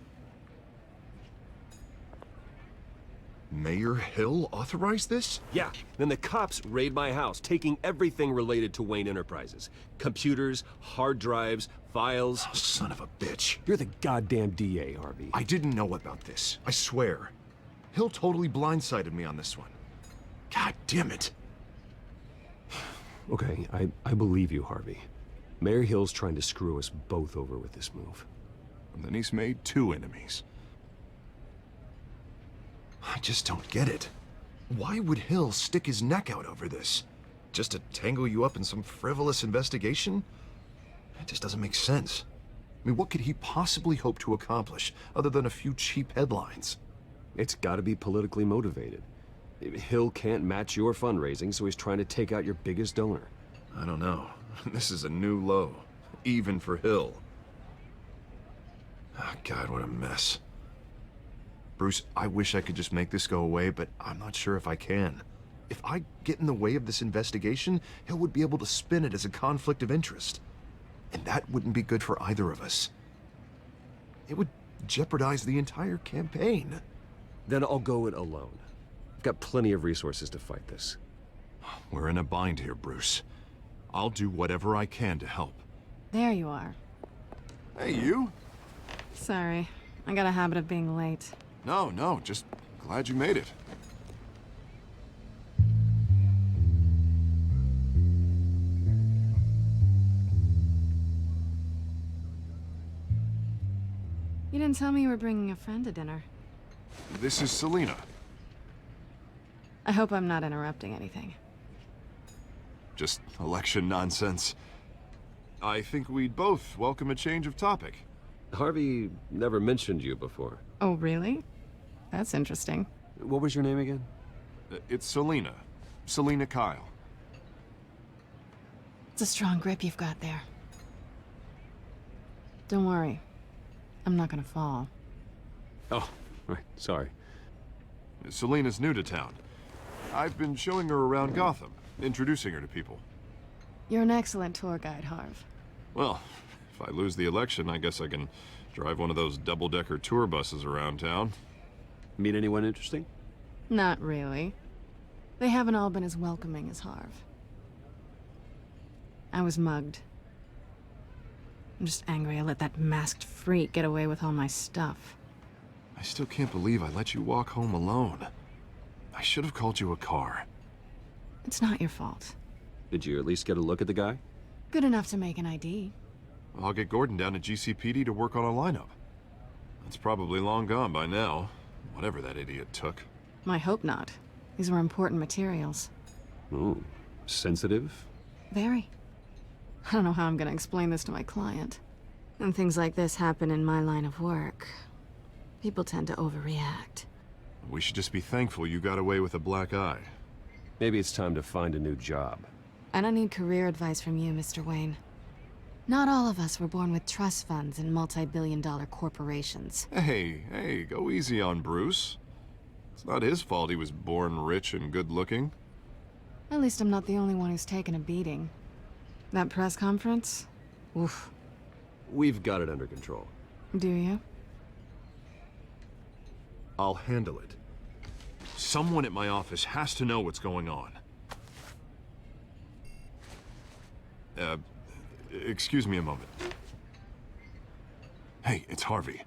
Mayor Hill authorized this? Yeah, then the cops raid my house, taking everything related to Wayne Enterprises. Computers, hard drives, files. Oh, son of a bitch. You're the goddamn DA, Harvey. I didn't know about this, I swear. Hill totally blindsided me on this one. God damn it. Okay, I believe you, Harvey. Mayor Hill's trying to screw us both over with this move. And then he's made 2 enemies. I just don't get it. Why would Hill stick his neck out over this? Just to tangle you up in some frivolous investigation? It just doesn't make sense. I mean, what could he possibly hope to accomplish other than a few cheap headlines? It's gotta be politically motivated. Hill can't match your fundraising, so he's trying to take out your biggest donor. I don't know. This is a new low, even for Hill. Oh, God, what a mess. Bruce, I wish I could just make this go away, but I'm not sure if I can. If I get in the way of this investigation, Hill would be able to spin it as a conflict of interest. And that wouldn't be good for either of us. It would jeopardize the entire campaign. Then I'll go it alone. I've got plenty of resources to fight this. We're in a bind here, Bruce. I'll do whatever I can to help. There you are. Hey, you? Sorry, I got a habit of being late. No, just glad you made it. You didn't tell me you were bringing a friend to dinner. This is Selina. I hope I'm not interrupting anything. Just election nonsense. I think we'd both welcome a change of topic. Harvey never mentioned you before. Oh, really? That's interesting. What was your name again? It's Selina. Selina Kyle. It's a strong grip you've got there. Don't worry. I'm not gonna fall. Oh, right. Sorry. Selina's new to town. I've been showing her around Gotham, introducing her to people. You're an excellent tour guide, Harv. Well, if I lose the election, I guess I can drive one of those double-decker tour buses around town. Meet anyone interesting? Not really. They haven't all been as welcoming as Harv. I was mugged. I'm just angry I let that masked freak get away with all my stuff. I still can't believe I let you walk home alone. I should have called you a car. It's not your fault. Did you at least get a look at the guy? Good enough to make an ID. I'll get Gordon down to GCPD to work on a lineup. It's probably long gone by now, whatever that idiot took. I hope not. These were important materials. Ooh, sensitive? Very. I don't know how I'm gonna explain this to my client. When things like this happen in my line of work, people tend to overreact. We should just be thankful you got away with a black eye. Maybe it's time to find a new job. I don't need career advice from you, Mr. Wayne. Not all of us were born with trust funds and multi-billion-dollar corporations. Hey, go easy on Bruce. It's not his fault he was born rich and good-looking. At least I'm not the only one who's taken a beating. That press conference? Oof. We've got it under control. Do you? I'll handle it. Someone at my office has to know what's going on. Excuse me a moment. Hey, it's Harvey.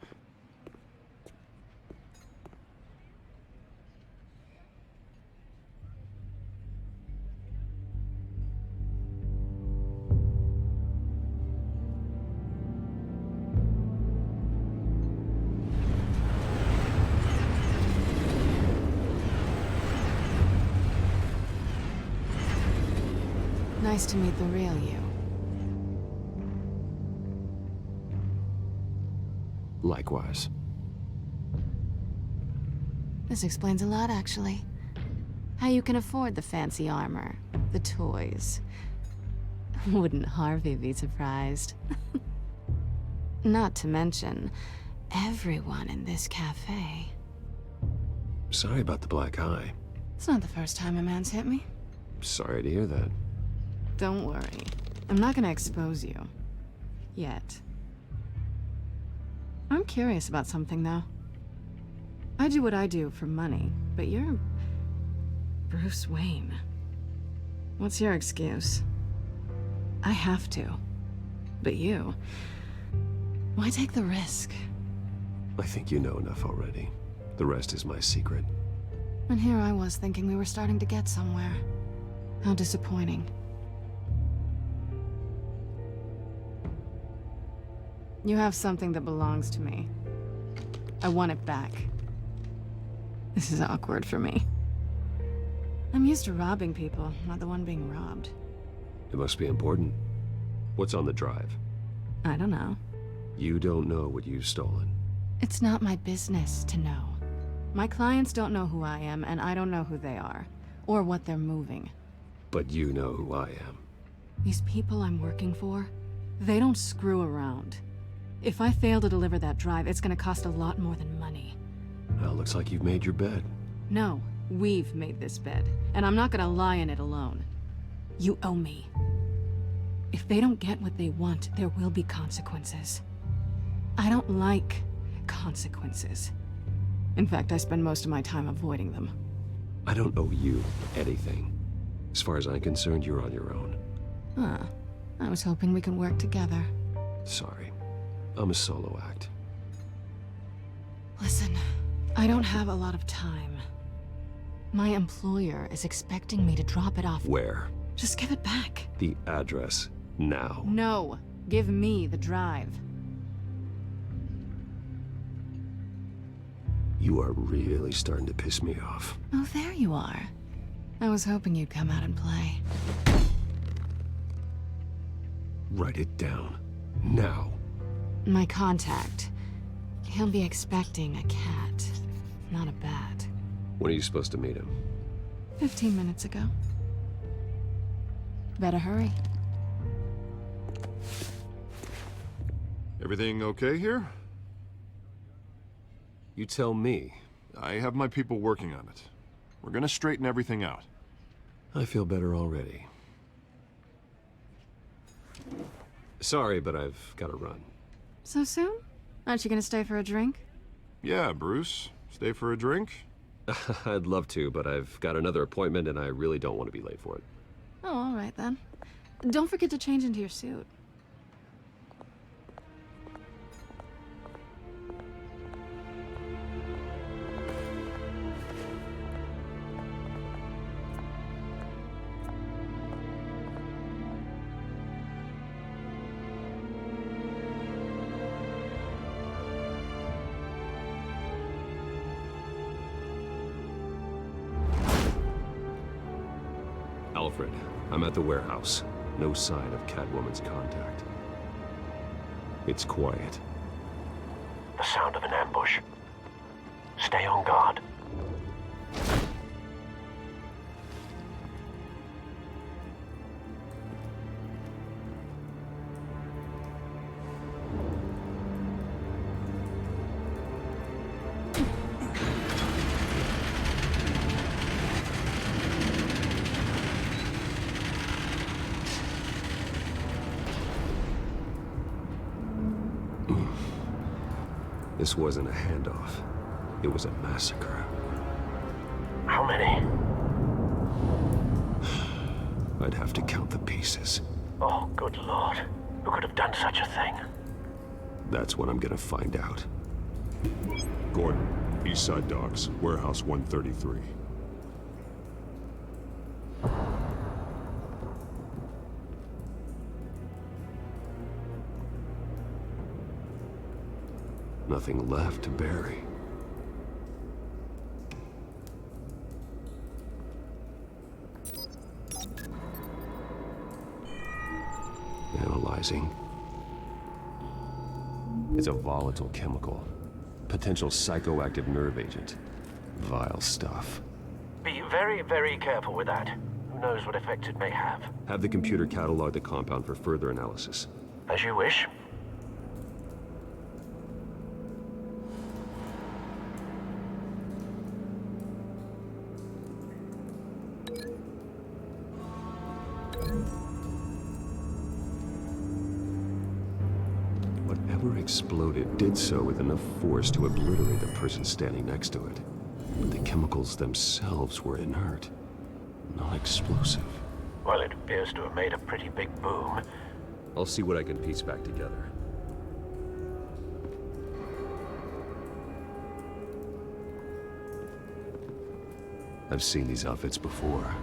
Nice to meet the real you. Likewise. This explains a lot, actually. How you can afford the fancy armor, the toys. Wouldn't Harvey be surprised? Not to mention, everyone in this cafe. Sorry about the black eye. It's not the first time a man's hit me. Sorry to hear that. Don't worry. I'm not gonna expose you. Yet. I'm curious about something, though. I do what I do for money, but you're... Bruce Wayne. What's your excuse? I have to. But you... Why take the risk? I think you know enough already. The rest is my secret. And here I was thinking we were starting to get somewhere. How disappointing. You have something that belongs to me. I want it back. This is awkward for me. I'm used to robbing people, not the one being robbed. It must be important. What's on the drive? I don't know. You don't know what you've stolen. It's not my business to know. My clients don't know who I am, and I don't know who they are, or what they're moving. But you know who I am. These people I'm working for, they don't screw around. If I fail to deliver that drive, it's gonna cost a lot more than money. Well, looks like you've made your bed. No, we've made this bed, and I'm not gonna lie in it alone. You owe me. If they don't get what they want, there will be consequences. I don't like consequences. In fact, I spend most of my time avoiding them. I don't owe you anything. As far as I'm concerned, you're on your own. Huh. I was hoping we could work together. Sorry. I'm a solo act. Listen, I don't have a lot of time. My employer is expecting me to drop it off. Where? Just give it back. The address. Now. No. Give me the drive. You are really starting to piss me off. Oh, there you are. I was hoping you'd come out and play. Write it down. Now. My contact. He'll be expecting a cat, not a bat. When are you supposed to meet him? 15 minutes ago. Better hurry. Everything okay here? You tell me. I have my people working on it. We're gonna straighten everything out. I feel better already. Sorry, but I've got to run. So soon? Aren't you gonna stay for a drink? Yeah, Bruce. Stay for a drink? I'd love to, but I've got another appointment and I really don't want to be late for it. Oh, all right then. Don't forget to change into your suit. Alfred, I'm at the warehouse. No sign of Catwoman's contact. It's quiet. The sound of an ambush. Stay on guard. This wasn't a handoff. It was a massacre. How many? I'd have to count the pieces. Oh, good lord. Who could have done such a thing? That's what I'm gonna find out. Gordon, Eastside Docks, Warehouse 133. Nothing left to bury. Analyzing. It's a volatile chemical. Potential psychoactive nerve agent. Vile stuff. Be very, very careful with that. Who knows what effects it may have. Have the computer catalog the compound for further analysis. As you wish. Whatever exploded did so with enough force to obliterate the person standing next to it. But the chemicals themselves were inert, not explosive. Well, it appears to have made a pretty big boom. I'll see what I can piece back together. I've seen these outfits before.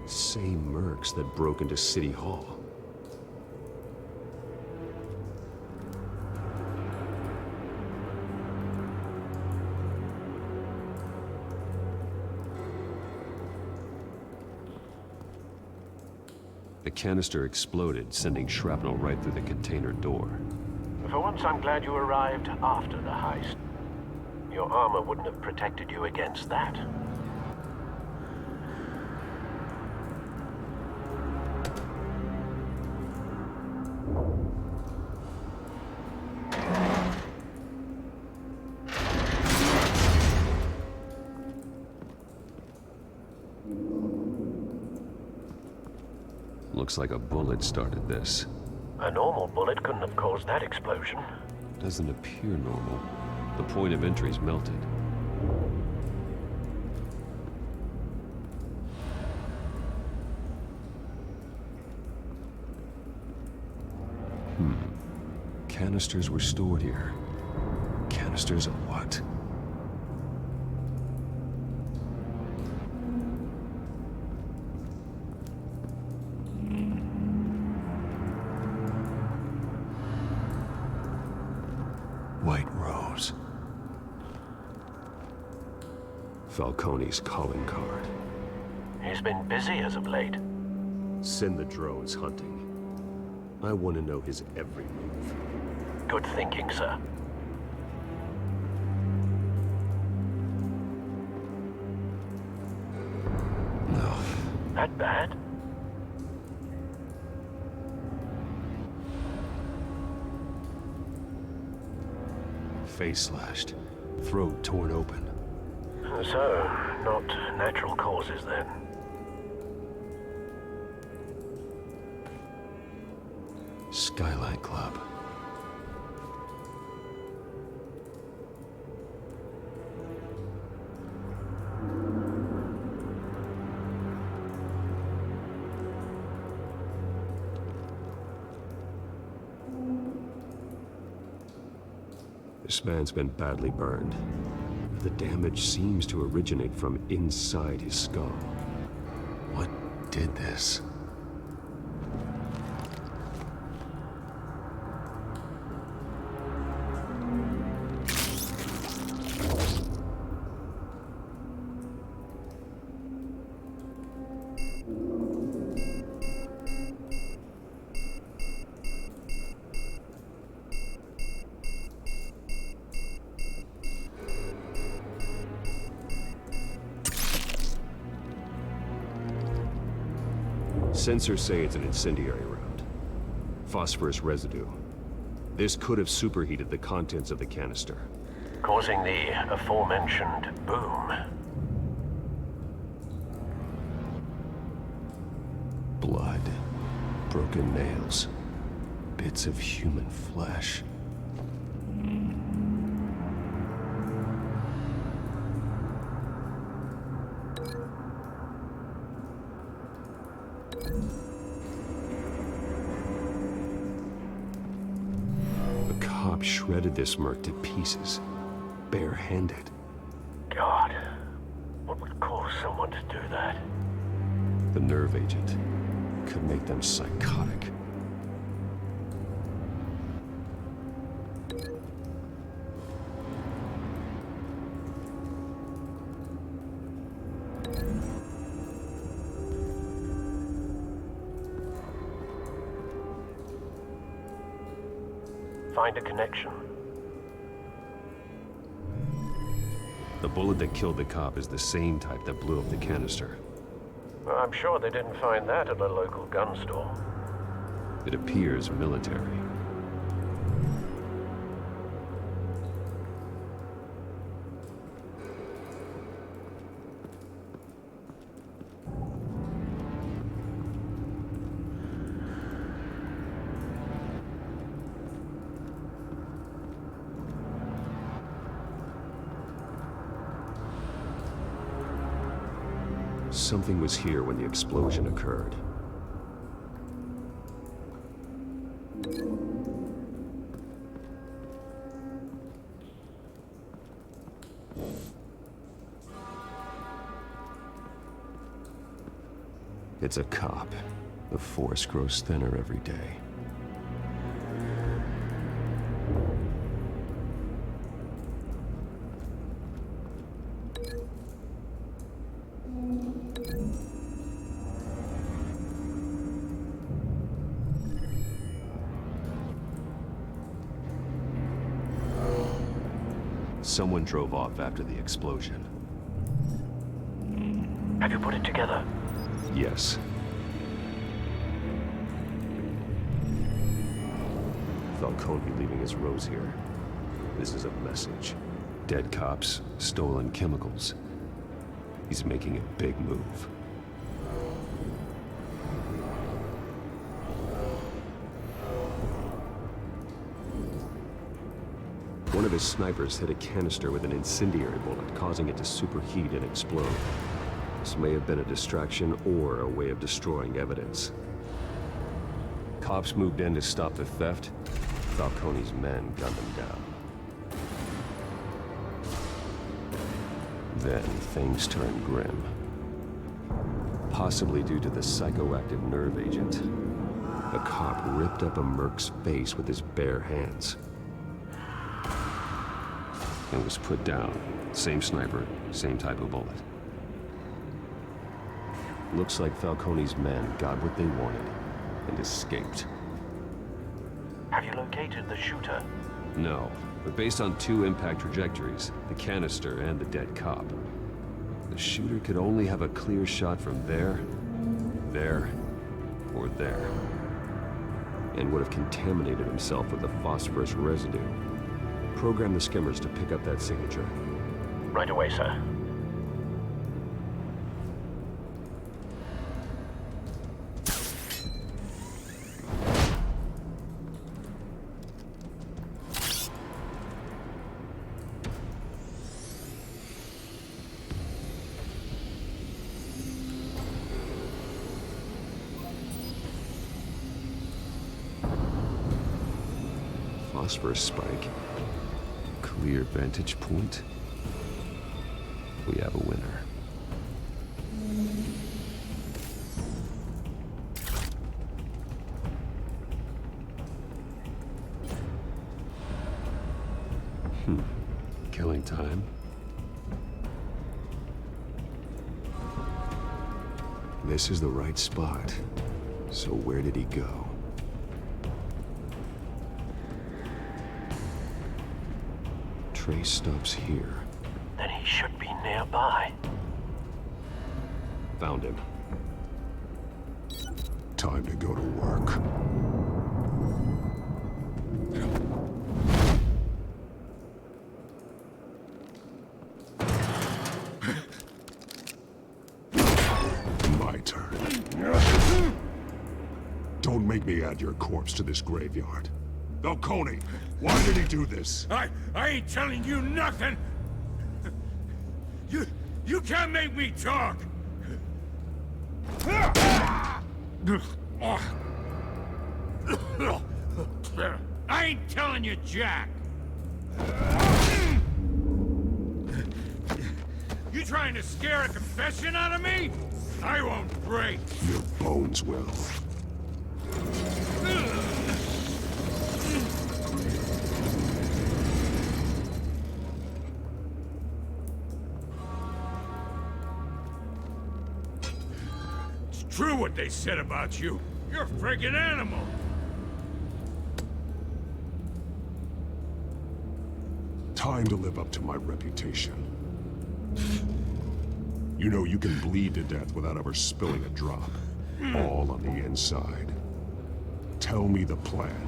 Same mercs that broke into City Hall. The canister exploded, sending shrapnel right through the container door. For once, I'm glad you arrived after the heist. Your armor wouldn't have protected you against that. Looks like a bullet started this. A normal bullet couldn't have caused that explosion. Doesn't appear normal. The point of entry's melted. Canisters were stored here. Canisters of what? White Rose. Falcone's calling card. He's been busy as of late. Send the drones hunting. I want to know his every move. Good thinking, sir. No. That bad? Face slashed. Throat torn open. So, not natural causes then. Skylight Club. This man's been badly burned. The damage seems to originate from inside his skull. What did this? Sensors say it's an incendiary round. Phosphorus residue. This could have superheated the contents of the canister, causing the aforementioned boom. Blood, broken nails, bits of human flesh. The cop shredded this merc to pieces, barehanded. God, what would cause someone to do that? The nerve agent could make them psychotic. Find a connection. The bullet that killed the cop is the same type that blew up the canister. Well, I'm sure they didn't find that at a local gun store. It appears military. Something was here when the explosion occurred. It's a cop. The force grows thinner every day. Someone drove off after the explosion. Have you put it together? Yes. Falcone leaving his rose here. This is a message. Dead cops, stolen chemicals. He's making a big move. One of his snipers hit a canister with an incendiary bullet, causing it to superheat and explode. This may have been a distraction or a way of destroying evidence. Cops moved in to stop the theft. Falcone's men gunned them down. Then things turned grim. Possibly due to the psychoactive nerve agent. A cop ripped up a merc's face with his bare hands. And was put down. Same sniper, same type of bullet. Looks like Falcone's men got what they wanted and escaped. Have you located the shooter? No, but based on two impact trajectories, the canister and the dead cop, the shooter could only have a clear shot from there, or there, and would have contaminated himself with the phosphorus residue. Program the skimmers to pick up that signature. Right away, sir. Phosphorus spike. Clear vantage point. We have a winner. Killing time. This is the right spot. So where did he go? Trace stops here. Then he should be nearby. Found him. Time to go to work. My turn. Don't make me add your corpse to this graveyard. Falcone, why did he do this? I ain't telling you nothing! You can't make me talk! I ain't telling you, Jack! You trying to scare a confession out of me? I won't break! Your bones will. It's true what they said about you. You're a friggin' animal! Time to live up to my reputation. You know you can bleed to death without ever spilling a drop. All on the inside. Tell me the plan,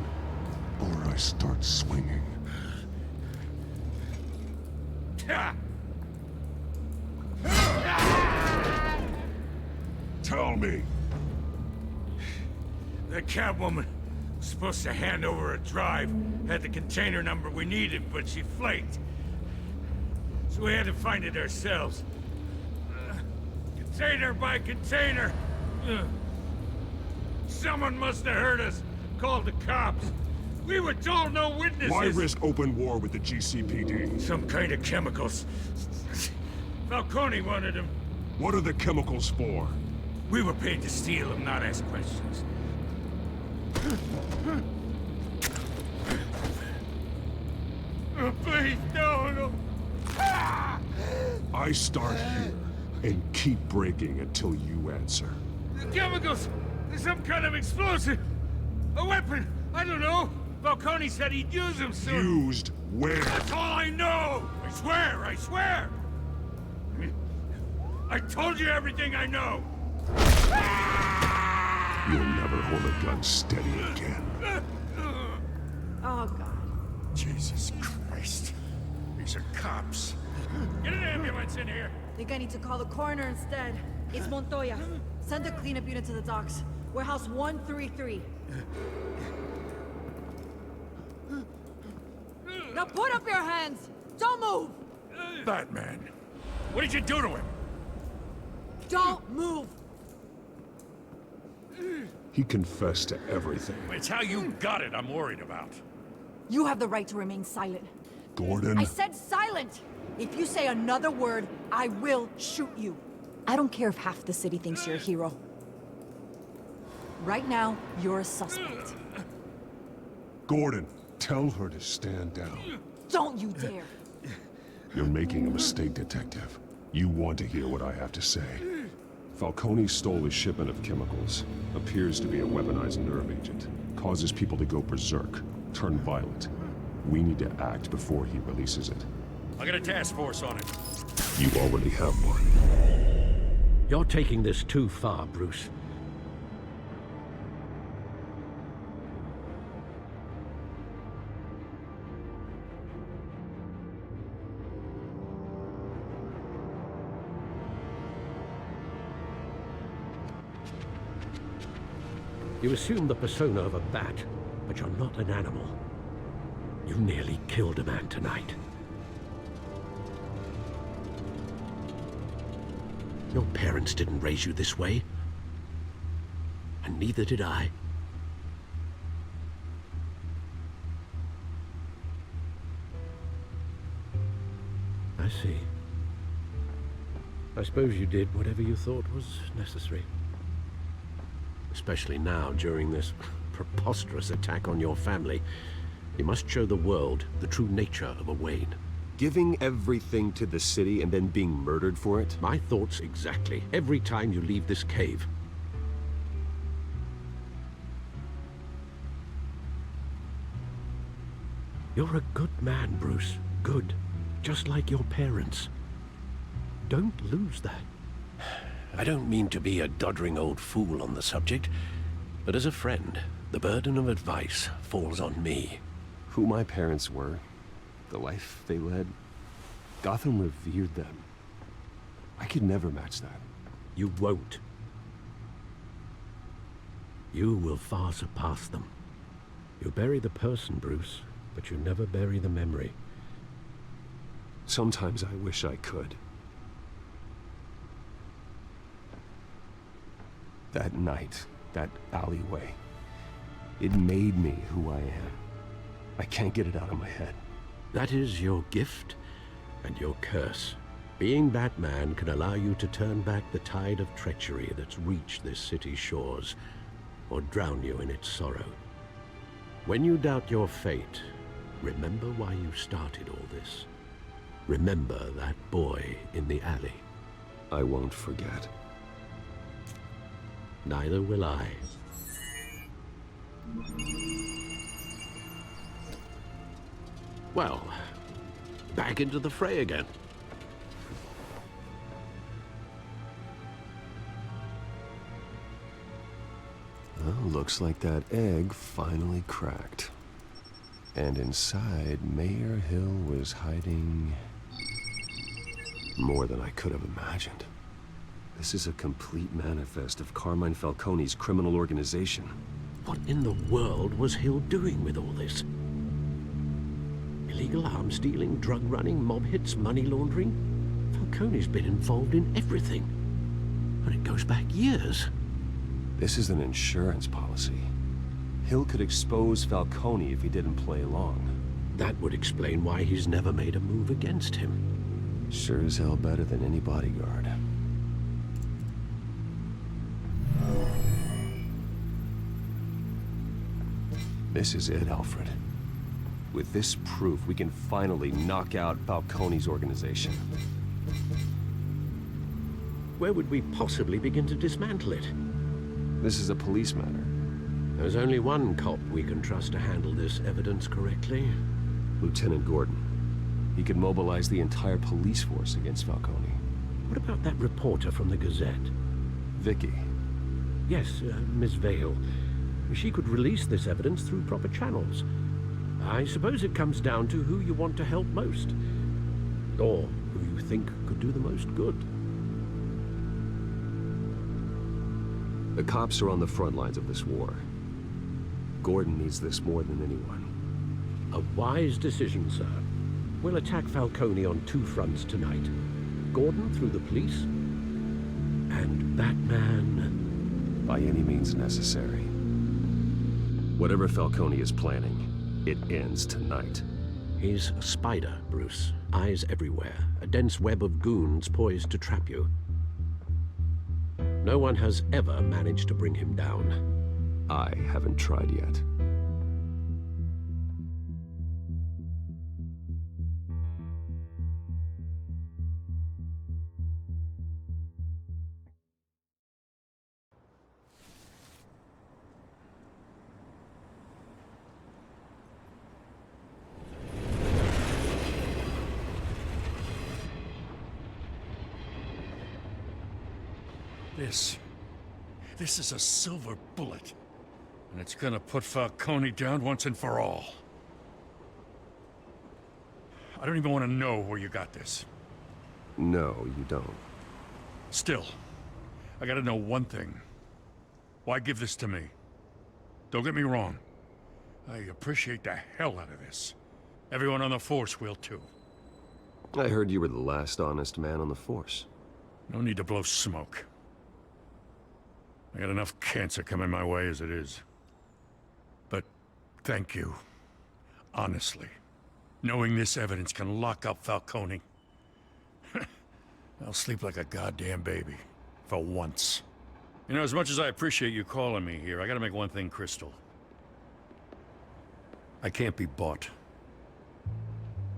or I start swinging. Tell me! The Catwoman was supposed to hand over a drive, had the container number we needed, but she flaked. So we had to find it ourselves. Container by container. Someone must have heard us, called the cops. We were told no witnesses. Why risk open war with the GCPD? Some kind of chemicals. Falcone wanted them. What are the chemicals for? We were paid to steal them, not ask questions. Oh, please, no. I start here and keep breaking until you answer. The chemicals! There's some kind of explosive! A weapon! I don't know! Falcone said he'd use them soon! Used where? That's all I know! I swear! I told you everything I know! You'll never hold a gun steady again. Oh, God. Jesus Christ. These are cops. Get an ambulance in here! Think I need to call the coroner instead. It's Montoya. Send a cleanup unit to the docks. Warehouse 133. Now put up your hands! Don't move! Batman, what did you do to him? Don't move! He confessed to everything. It's how you got it I'm worried about. You have the right to remain silent. Gordon? I said silent! If you say another word, I will shoot you. I don't care if half the city thinks you're a hero. Right now, you're a suspect. Gordon, tell her to stand down. Don't you dare! You're making a mistake, Detective. You want to hear what I have to say. Falcone stole a shipment of chemicals. Appears to be a weaponized nerve agent. Causes people to go berserk, turn violent. We need to act before he releases it. I got a task force on it. You already have one. You're taking this too far, Bruce. You assume the persona of a bat, but you're not an animal. You nearly killed a man tonight. Your parents didn't raise you this way. And neither did I. I see. I suppose you did whatever you thought was necessary. Especially now, during this preposterous attack on your family. You must show the world the true nature of a Wayne. Giving everything to the city and then being murdered for it? My thoughts exactly. Every time you leave this cave. You're a good man, Bruce. Good. Just like your parents. Don't lose that. I don't mean to be a doddering old fool on the subject, But as a friend, the burden of advice falls on me. Who my parents were, the life they led, Gotham revered them. I could never match that. You won't. You will far surpass them. You bury the person, Bruce, but you never bury the memory. Sometimes I wish I could. That night, that alleyway, it made me who I am. I can't get it out of my head. That is your gift and your curse. Being Batman can allow you to turn back the tide of treachery that's reached this city's shores, or drown you in its sorrow. When you doubt your fate, remember why you started all this. Remember that boy in the alley. I won't forget. Neither will I. Well, back into the fray again. Well, looks like that egg finally cracked. And inside, Mayor Hill was hiding more than I could have imagined. This is a complete manifest of Carmine Falcone's criminal organization. What in the world was Hill doing with all this? Illegal arms dealing, drug running, mob hits, money laundering? Falcone's been involved in everything. And it goes back years. This is an insurance policy. Hill could expose Falcone if he didn't play along. That would explain why he's never made a move against him. Sure as hell better than any bodyguard. This is it, Alfred. With this proof, we can finally knock out Falcone's organization. Where would we possibly begin to dismantle it? This is a police matter. There's only one cop we can trust to handle this evidence correctly. Lieutenant Gordon. He could mobilize the entire police force against Falcone. What about that reporter from the Gazette? Vicky. Yes, Miss Vale. She could release this evidence through proper channels. I suppose it comes down to who you want to help most. Or who you think could do the most good. The cops are on the front lines of this war. Gordon needs this more than anyone. A wise decision, sir. We'll attack Falcone on two fronts tonight. Gordon through the police, and Batman... by any means necessary. Whatever Falcone is planning, it ends tonight. He's a spider, Bruce. Eyes everywhere. A dense web of goons poised to trap you. No one has ever managed to bring him down. I haven't tried yet. This is a silver bullet. And it's gonna put Falcone down once and for all. I don't even want to know where you got this. No, you don't. Still, I gotta know one thing. Why give this to me? Don't get me wrong. I appreciate the hell out of this. Everyone on the force will too. I heard you were the last honest man on the force. No need to blow smoke. I got enough cancer coming my way as it is. But thank you. Honestly. Knowing this evidence can lock up Falcone. I'll sleep like a goddamn baby. For once. You know, as much as I appreciate you calling me here, I gotta make one thing crystal. I can't be bought.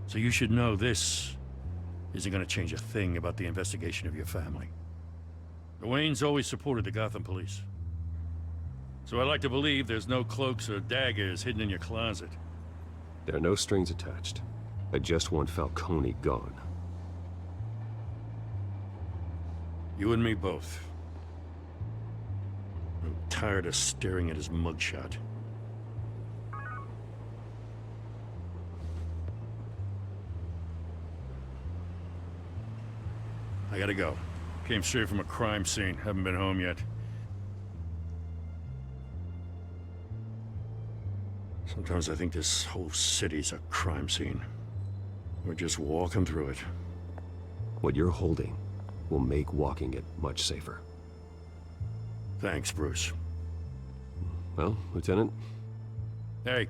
So you should know this isn't gonna change a thing about the investigation of your family. The Waynes always supported the Gotham police. So I like to believe there's no cloaks or daggers hidden in your closet. There are no strings attached. I just want Falcone gone. You and me both. tired of staring at his mugshot. I gotta go. Came straight from a crime scene. Haven't been home yet. Sometimes I think this whole city's a crime scene. We're just walking through it. What you're holding will make walking it much safer. Thanks, Bruce. Well, Lieutenant? Hey,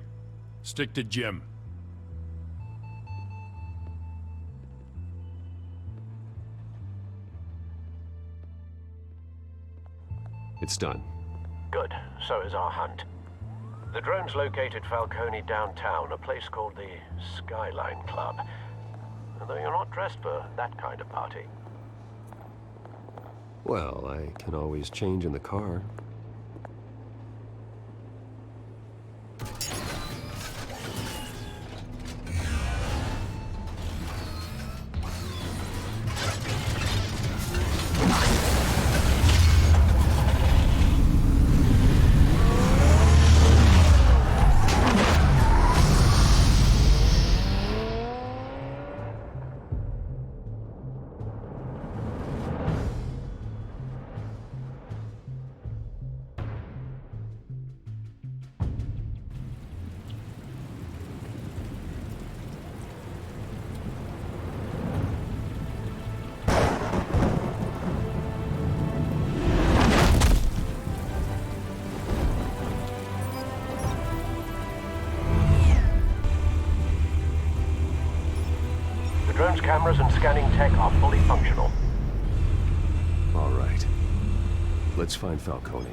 stick to Jim. It's done. Good. So is our hunt. The drone's located Falcone downtown, a place called the Skyline Club. Though you're not dressed for that kind of party. Well, I can always change in the car. Drone's cameras and scanning tech are fully functional. All right. Let's find Falcone.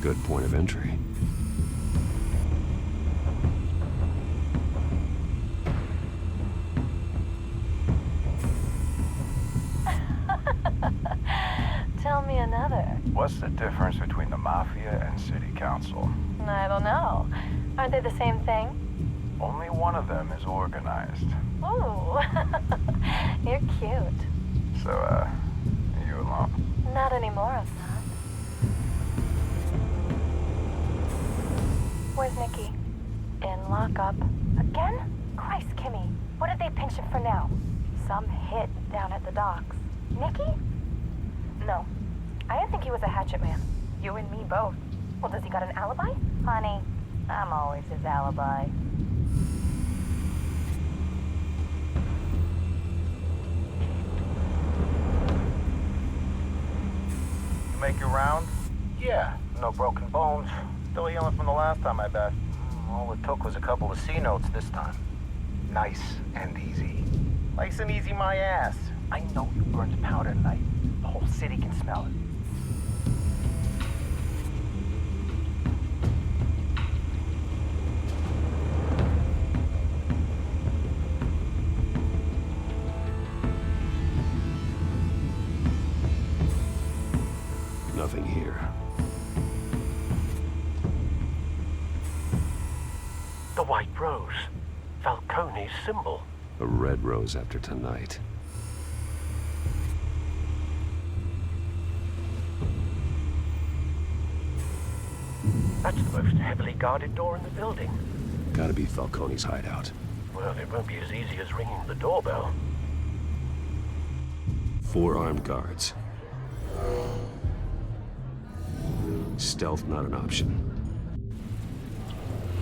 Good point of entry. Tell me another. What's the difference between the Mafia and City Council? I don't know. Aren't they the same thing? Only one of them is organized. Ooh, you're cute. So, are you alone? Not anymore, I'm not. Where's Nikki? In lockup. Again? Christ, Kimmy. What did they pinch him for now? Some hit down at the docks. Nikki? No. I didn't think he was a hatchet man. You and me both. Well, does he got an alibi? Honey, I'm always his alibi. You make your round? Yeah, no broken bones. Still healing from the last time, I bet. All it took was a couple of C notes this time. Nice and easy. Nice and easy, my ass. I know you burned powder tonight. The whole city can smell it. Nothing here. The white rose. Falcone's symbol. A red rose after tonight. That's the most heavily guarded door in the building. Gotta be Falcone's hideout. Well, it won't be as easy as ringing the doorbell. 4 armed guards. Stealth not an option.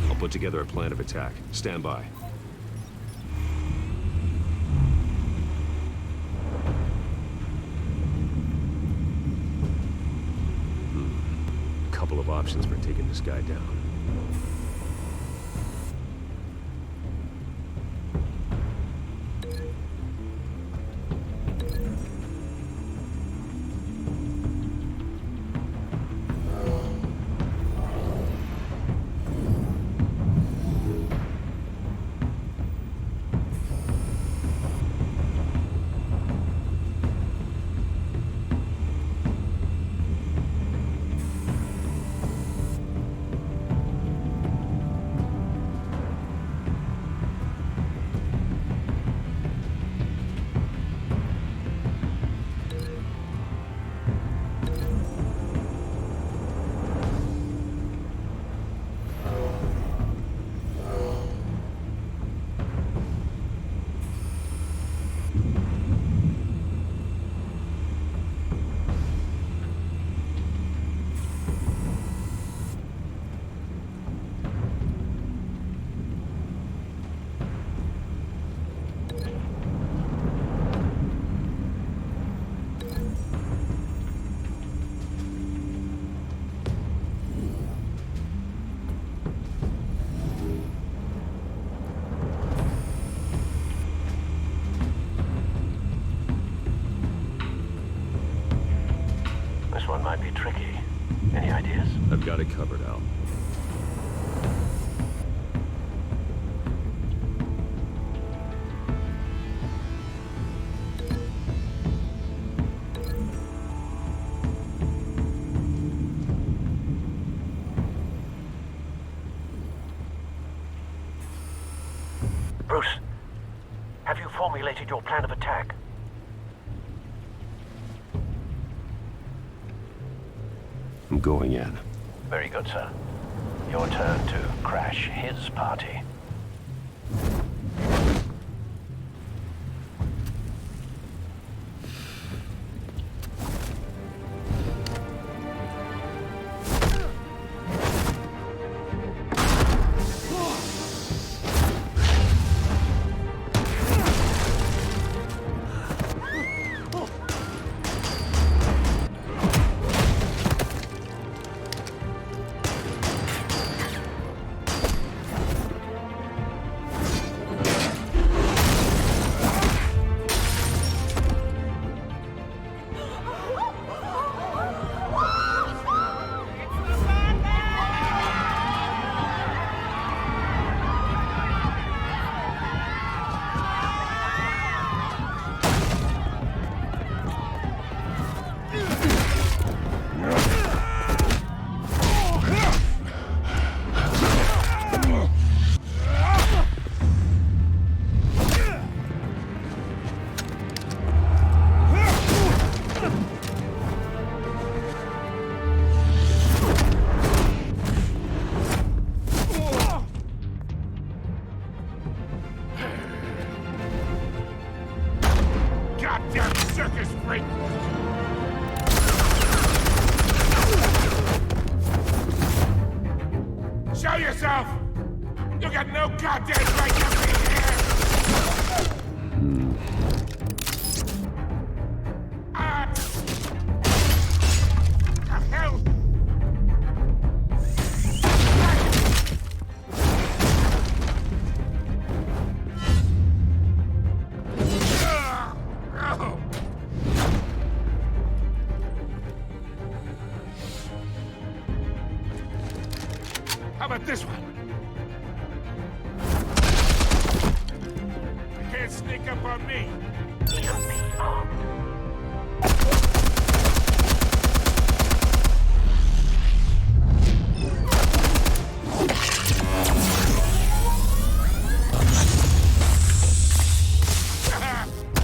I'll put together a plan of attack. Stand by. Couple of options for taking this guy down. got it covered, Al. Bruce, have you formulated your plan of attack? I'm going in. Very good, sir. Your turn to crash his party. Goddamn circus freak! Show yourself! You got no goddamn right to be here! The hell? How about this one? You can't sneak up on me.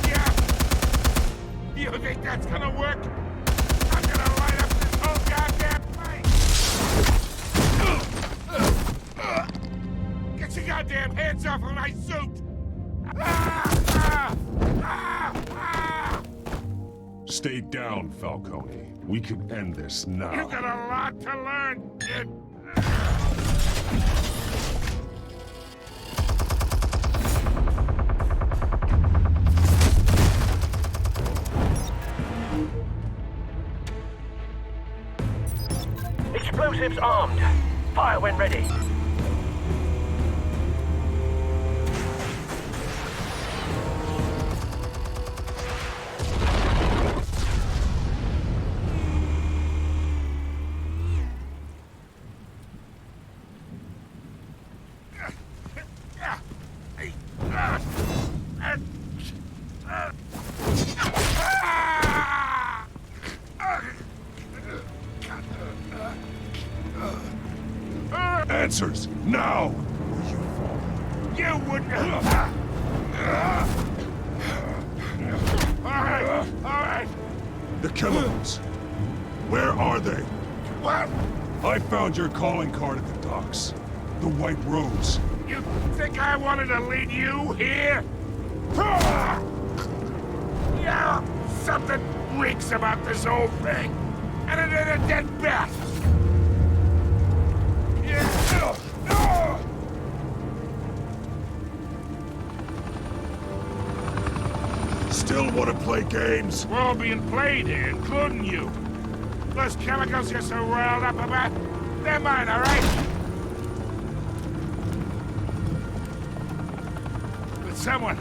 Yeah. You think that's gonna work? I'm gonna light up this whole goddamn place! Get your goddamn hands off of my suit! Stay down, Falcone. We can end this now. You got a lot to learn, kid. Explosives armed. Fire when ready. Answers, now! You wouldn't All right. The chemicals. Where are they? What? I found your calling card at the docks. The White Rose. You think I wanted to lead you here? Yeah, something reeks about this whole thing. And it ain't a dead bat. Still want to play games? We're all being played here, including you. Those chemicals you're so riled up about, they're mine, all right? But someone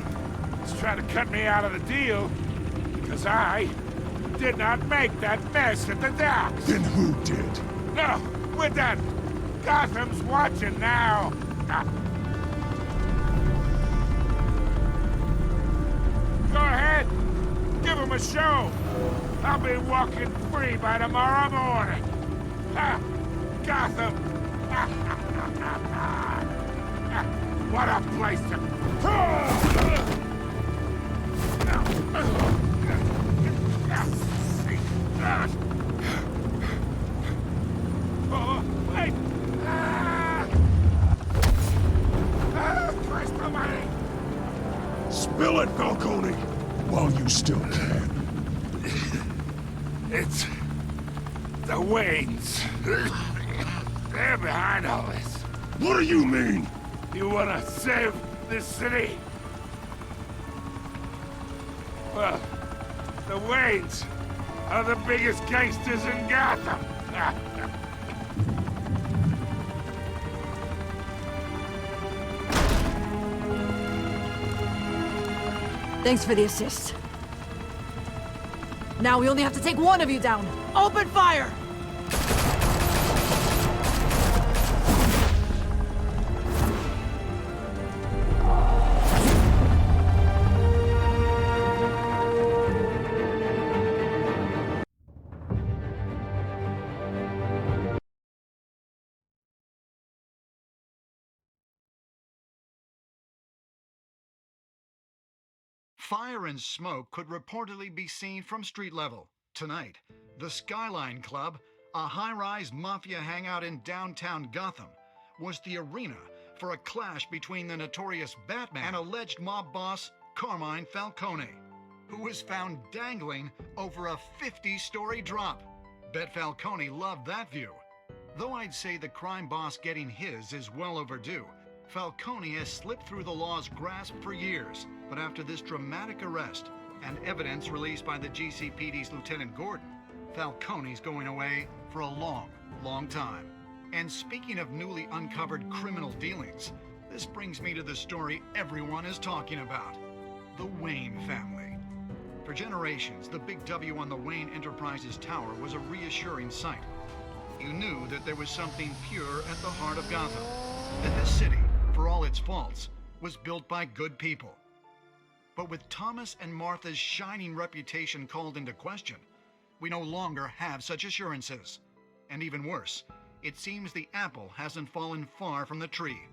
is trying to cut me out of the deal because I did not make that mess at the docks. Then who did? No, We're done! Gotham's watching now! Go ahead! Give him a show! I'll be walking free by tomorrow morning! Gotham! What a place to... Oh, wait! Christ almighty! Spill it, Falcone! While you still can. It's... the Waynes. They're behind all this. What do you mean? You wanna save this city? Well, the Waynes are the biggest gangsters in Gotham. Thanks for the assist. Now we only have to take one of you down. Open fire! Fire and smoke could reportedly be seen from street level. Tonight, the Skyline Club, a high-rise mafia hangout in downtown Gotham, was the arena for a clash between the notorious Batman and alleged mob boss Carmine Falcone, who was found dangling over a 50-story drop. Bet Falcone loved that view. Though I'd say the crime boss getting his is well overdue, Falcone has slipped through the law's grasp for years. But after this dramatic arrest and evidence released by the GCPD's Lieutenant Gordon, Falcone's going away for a long, long time. And speaking of newly uncovered criminal dealings, this brings me to the story everyone is talking about: the Wayne family. For generations, the big W on the Wayne Enterprises Tower was a reassuring sight. You knew that there was something pure at the heart of Gotham, that this city, for all its faults, was built by good people. But with Thomas and Martha's shining reputation called into question, we no longer have such assurances. And even worse, it seems the apple hasn't fallen far from the tree.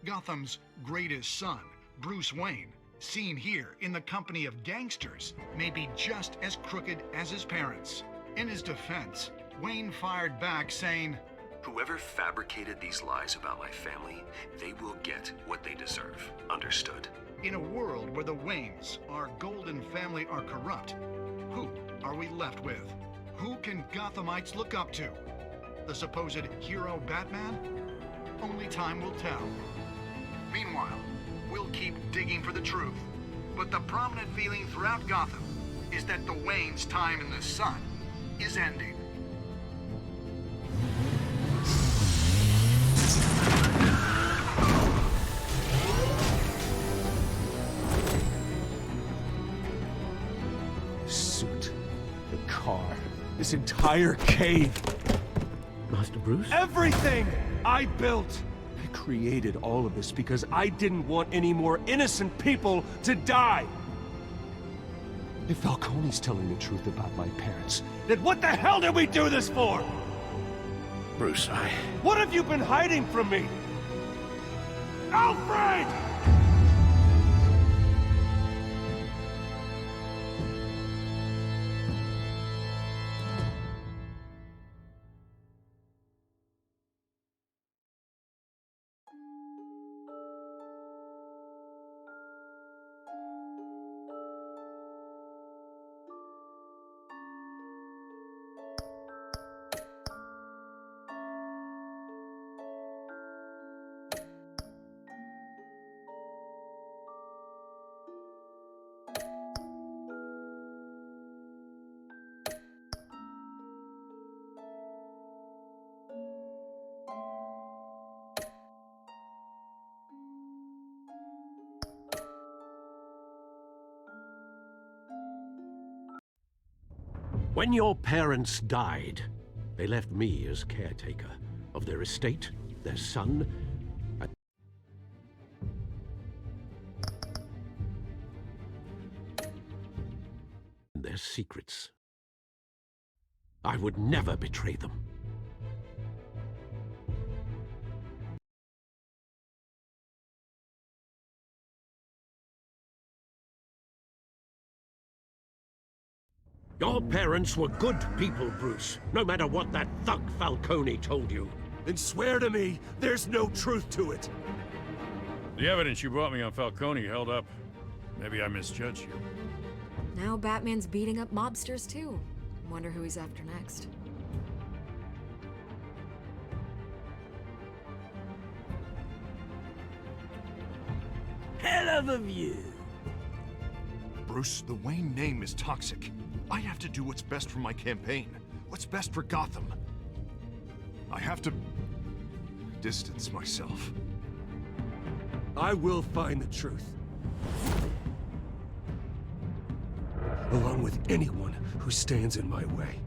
Gotham's greatest son, Bruce Wayne, seen here in the company of gangsters, may be just as crooked as his parents. In his defense, Wayne fired back saying, "Whoever fabricated these lies about my family, they will get what they deserve. Understood?" In a world where the Waynes, our golden family, are corrupt, who are we left with? Who can Gothamites look up to? The supposed hero Batman? Only time will tell. Meanwhile, we'll keep digging for the truth. But the prominent feeling throughout Gotham is that the Waynes' time in the sun is ending. This entire cave. Master Bruce? Everything I built. I created all of this because I didn't want any more innocent people to die. If Falcone's telling the truth about my parents, then what the hell did we do this for? Bruce, What have you been hiding from me? Alfred! When your parents died, they left me as caretaker. of their estate, their son, and their secrets. I would never betray them. Your parents were good people, Bruce, no matter what that thug Falcone told you. Then swear to me there's no truth to it. The evidence you brought me on Falcone held up. Maybe I misjudged you. Now Batman's beating up mobsters too. Wonder who he's after next. Hell of a view. Bruce, the Wayne name is toxic. I have to do what's best for my campaign. What's best for Gotham. I have to distance myself. I will find the truth. Along with anyone who stands in my way.